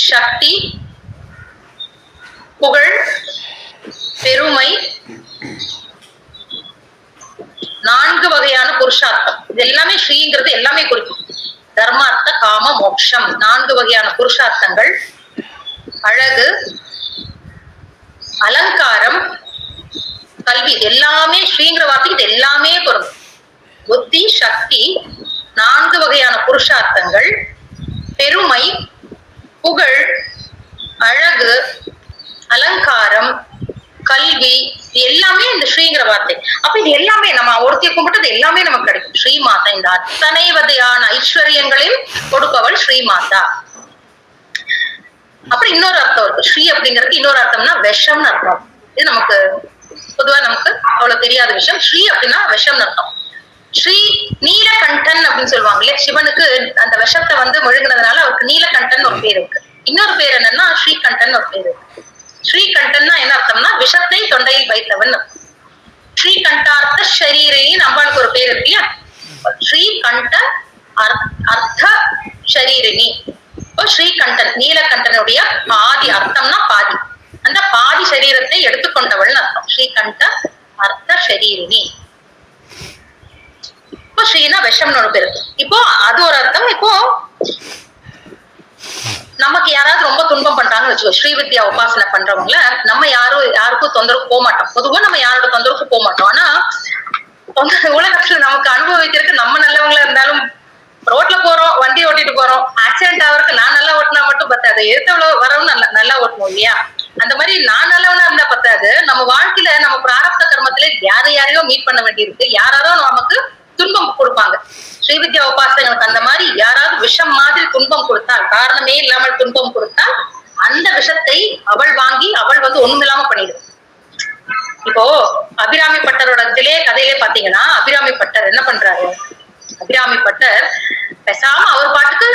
சக்தி, புகழ், பெருமை, 4 வகையான புருஷார்த்தம். இது எல்லாமே ஸ்ரீங்கிறது எல்லாமே குறிக்கும். தர்மார்த்த, காம, மோட்சம் 4 வகையான புருஷார்த்தங்கள். அழகு, அலங்காரம், கல்வி, இது எல்லாமே ஸ்ரீங்கிற வார்த்தைக்கு இது எல்லாமே பொருந்தும். புத்தி, சக்தி, 4 வகையான புருஷார்த்தங்கள், பெருமை, புகழ், அழகு, அலங்காரம், கல்வி, இது எல்லாமே இந்த ஸ்ரீங்கிற வார்த்தை. அப்ப இது எல்லாமே நம்ம ஒருத்திய கும்பிட்டது எல்லாமே நமக்கு கிடைக்கும். ஸ்ரீமாதா இந்த அத்தனை வகையான ஐஸ்வர்யங்களையும் கொடுப்பவள் ஸ்ரீமாதா. அப்புறம் இன்னொரு அர்த்தம் இருக்கு. ஸ்ரீ அப்படிங்கிறதுக்கு இன்னொரு அர்த்தம்னா விஷம்னு அர்த்தம். இது நமக்கு பொதுவா நமக்கு அவ்வளவு தெரியாத விஷயம். ஸ்ரீ அப்படின்னா விஷம்னு அர்த்தம். ஸ்ரீ நீலகண்டன் அப்படின்னு சொல்லுவாங்க இல்லையா, சிவனுக்கு அந்த விஷத்தை முழுங்கினதுனால அவருக்கு நீலகண்டன் ஒரு பேர் இருக்கு. இன்னொரு பேர் என்னன்னா ஸ்ரீகண்டன் ஒரு பேர் இருக்கு. ஸ்ரீகண்டன்னா என்ன அர்த்தம்னா விஷத்தை தொண்டையில் வைத்தவன். ஸ்ரீகண்டார்த்த ஷரீரின்னு அம்பாளுக்கு ஒரு பேர் இருக்கு இல்லையா, ஸ்ரீகண்ட அர்த்த ஷரீரினி. இப்போ ஸ்ரீகண்டன் நீலகண்டனுடைய பாதி அர்த்தம்னா பாதி, அந்த பாதி சரீரத்தை எடுத்துக்கொண்டவள் அர்த்தம். ஸ்ரீகண்ட அர்த்த ஷரீரினி. இப்போ ஸ்ரீனா விஷம்னு ஒரு பேரு. இப்போ அது ஒரு அர்த்தம். இப்போ நமக்கு யாராவது ரொம்ப துன்பம் பண்றாங்கன்னு வச்சுக்கோ, ஸ்ரீவித்யா உபாசனை பண்றவங்கள நம்ம யாருக்கும் தொந்தரவு போக மாட்டோம். பொதுவா நம்ம யாரோட தொந்தரவுக்கு போக மாட்டோம். ஆனா உலகத்துல நமக்கு அனுபவிக்கிறதுக்கு நம்ம நல்லவங்களா இருந்தாலும், ரோட்ல போறோம், வண்டி ஓட்டிட்டு போறோம், ஆக்சிடென்ட் ஆகிறதுக்கு நான் நல்லா ஓட்டினா மட்டும் பத்தாது, எவ்வளவு வரவும் நல்லா ஓட்டணும் இல்லையா. அந்த மாதிரி நான் நல்லவனா இருந்தா பத்தாது, நம்ம வாழ்க்கையில நம்ம பிராரப்த கர்மத்திலே யாரையோ மீட் பண்ண வேண்டியிருக்கு. யாராரோ நமக்கு துன்பம் கொடுப்பாங்க. ஸ்ரீவித்யா உபாசகனுக்கு அந்த மாதிரி யாராவது விஷம் மாதிரி துன்பம் கொடுத்தால், காரணமே இல்லாமல் துன்பம் கொடுத்தால், அந்த விஷத்தை அவள் வாங்கி அவள் ஒண்ணுமில்லாம பண்ணிடுது. இப்போ அபிராமி பட்டரோட கதையிலே பாத்தீங்கன்னா, அபிராமி பட்டர் என்ன பண்றாரு, அபிராமி பட்டர் பேசாம அவர் பாட்டுக்கு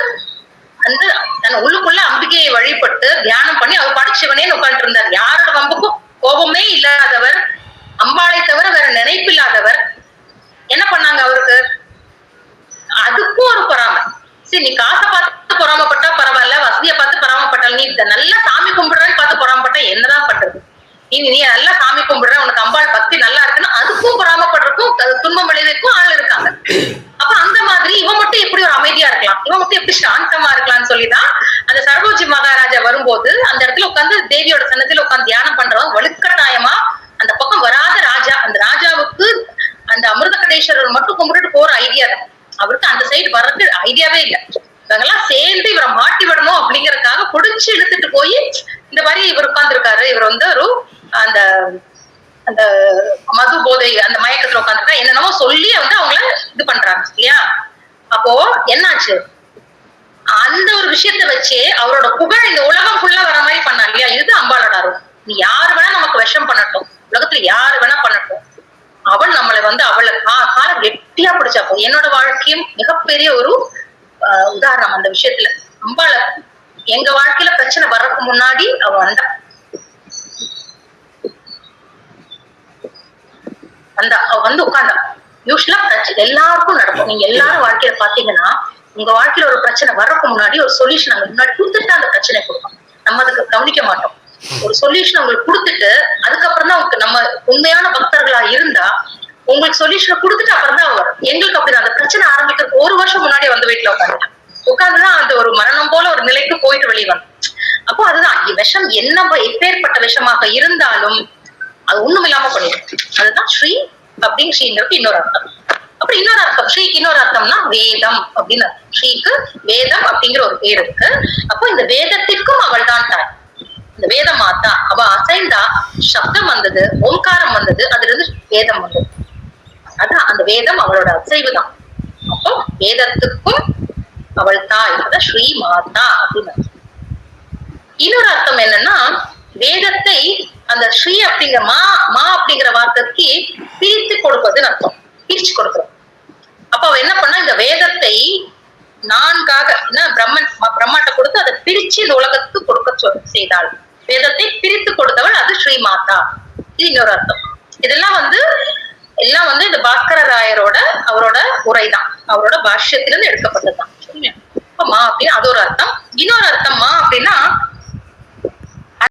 தன் உள்ளுக்குள்ள அம்பிகையை வழிபட்டு தியானம் பண்ணி அவர் பாட்டுக்கு சிவனே உட்காந்துட்டு இருந்தார். யாரோட வம்புக்கும் கோபமே இல்லாதவர், அம்பாளை தவிர வேற நினைப்பில்லாதவர். என்ன பண்ணாங்க அவருக்கு? அதுக்கும் ஒரு பொறாமை. சரி, நீ காசை பார்த்து பொறாமப்பட்டா பரவாயில்ல, வசதியை பார்த்து பொறாமப்பட்டால், நீ நல்லா சாமி கும்பிடுறேன்னு பார்த்து பொறாமப்பட்டா என்னதான் பண்றது? நீ நல்லா சாமி கும்பிடுற, உனக்கு அம்பாள் பக்தி நல்லா இருக்குன்னா அதுக்கும் பொறாமப்படுறதுக்கும் துன்பம் விளைவிக்கும் ஆள் இருக்காங்க. அப்ப அந்த மாதிரி இவன் மட்டும் எப்படி ஒரு அமைதியா இருக்கலாம், இவன் மட்டும் எப்படி சாந்தமா இருக்கலாம்னு சொல்லிதான் அந்த சரபோஜி மகாராஜா வரும்போது அந்த இடத்துல உட்காந்து தேவியோட சன்னதியில உட்காந்து தியானம் பண்றவன் வலுக்கட்டாயமா அந்த பக்கம் வராத ராஜா, அந்த ராஜாவுக்கு அந்த அமிர்த கடேஸ்வரர் மட்டும் கும்பிட்டுட்டு போற ஐடியா தான். அவருக்கு அந்த சைடு வர்றது ஐடியாவே இல்லை. இவங்கெல்லாம் சேர்ந்து இவரை மாட்டி விடணும் அப்படிங்கறதுக்காக புடிச்சு இழுத்துட்டு போய் இந்த மாதிரி இவர் உட்கார்ந்து இருக்காரு. இவர் ஒரு அந்த அந்த மது போதை அந்த மயக்கத்துல உட்காந்துருக்கா, என்னென்னமோ சொல்லி அவங்கள இது பண்றாங்க இல்லையா. அப்போ என்னாச்சு, அந்த ஒரு விஷயத்த வச்சே அவரோட புகழ் இந்த உலகம் ஃபுல்லா வர மாதிரி பண்ணா இல்லையா. இது அம்பாளோட அருள். நீ யாரு வேணா நமக்கு விஷம் பண்ணட்டும், உலகத்துல யாரு வேணா பண்ணட்டும், அவள் நம்மளை அவளை கால கெட்டியா பிடிச்சாப்போ. என்னோட வாழ்க்கையும் மிகப்பெரிய ஒரு உதாரணம் அந்த விஷயத்துல. அம்பாள எங்க வாழ்க்கையில பிரச்சனை வர்றதுக்கு முன்னாடி அவ வந்தா அவ உட்கார்ந்தா. யூஸ்வலா எல்லாருக்கும் நடக்கும். நீங்க எல்லாரும் வாழ்க்கையில பாத்தீங்கன்னா உங்க வாழ்க்கையில ஒரு பிரச்சனை வர்றதுக்கு முன்னாடி ஒரு சொல்யூஷன் அங்க முன்னாடி கொடுத்துட்டு அந்த பிரச்சனை கொடுக்கும். நம்ம அதுக்கு கவனிக்க மாட்டோம். ஒரு சொல்யூஷன் உங்களுக்கு கொடுத்துட்டு அதுக்கப்புறம் தான் நம்ம உண்மையான பக்தர்களா இருந்தா உங்களுக்கு சொல்யூஷனை கொடுத்துட்டு அப்புறம் தான் வரும். எங்களுக்கு அப்படி அந்த பிரச்சனை ஆரம்பிக்கிறதுக்கு 1 வருஷம் முன்னாடி வந்து வீட்டுல உட்காந்துதான் அந்த ஒரு மரணம் போல ஒரு நிலைக்கு போயிட்டு வெளியே வந்து. அப்போ அதுதான் விஷம் என்ன எப்பேற்பட்ட விஷமாக இருந்தாலும் அது ஒண்ணும் இல்லாம பண்ணிடும். அதுதான் ஸ்ரீ அப்படின்னு ஸ்ரீங்கிறது இன்னொரு அர்த்தம். அப்புறம் இன்னொரு அர்த்தம் ஸ்ரீக்கு இன்னொரு அர்த்தம்னா வேதம் அப்படின்னு அர்த்தம். ஸ்ரீக்கு வேதம் அப்படிங்கிற ஒரு பேர் இருக்கு. அப்போ இந்த வேதத்திற்கும் அவள் தான் தாய். இந்த வேத மாதா அவ அசைந்தா சப்தம் வந்தது, ஓங்காரம் வந்தது, அதுல இருந்து வேதம் வந்தது. அதான் அந்த வேதம் அவளோட அசைவு தான். அப்போ வேதத்துக்கும் அவள் தாய், அதான் ஸ்ரீ மாதா அப்படின்னு. இன்னொரு அர்த்தம் என்னன்னா வேதத்தை அந்த ஸ்ரீ அப்படிங்கிற மா அப்படிங்கிற வார்த்தைக்கு பிரித்து கொடுப்பதுன்னு அர்த்தம். பிரிச்சு கொடுக்குறோம். அப்ப அவ என்ன பண்ணா இந்த வேதத்தை 4ஆக பிரம்மாட்ட கொடுத்து அதை பிரிச்சு இந்த உலகத்துக்கு கொடுக்க செய்தாள். வேதத்தை பிரித்து கொடுத்தவள் அது ஸ்ரீ மாதா. இது இன்னொரு அர்த்தம். இதெல்லாம் எல்லாம் இந்த பாஸ்கர ராயரோட அவரோட உரைதான், அவரோட பாஷ்யத்திலிருந்து எடுக்கப்பட்டதுதான். மா அப்படின்னு அது ஒரு அர்த்தம். இன்னொரு அர்த்தம் மா அப்படின்னா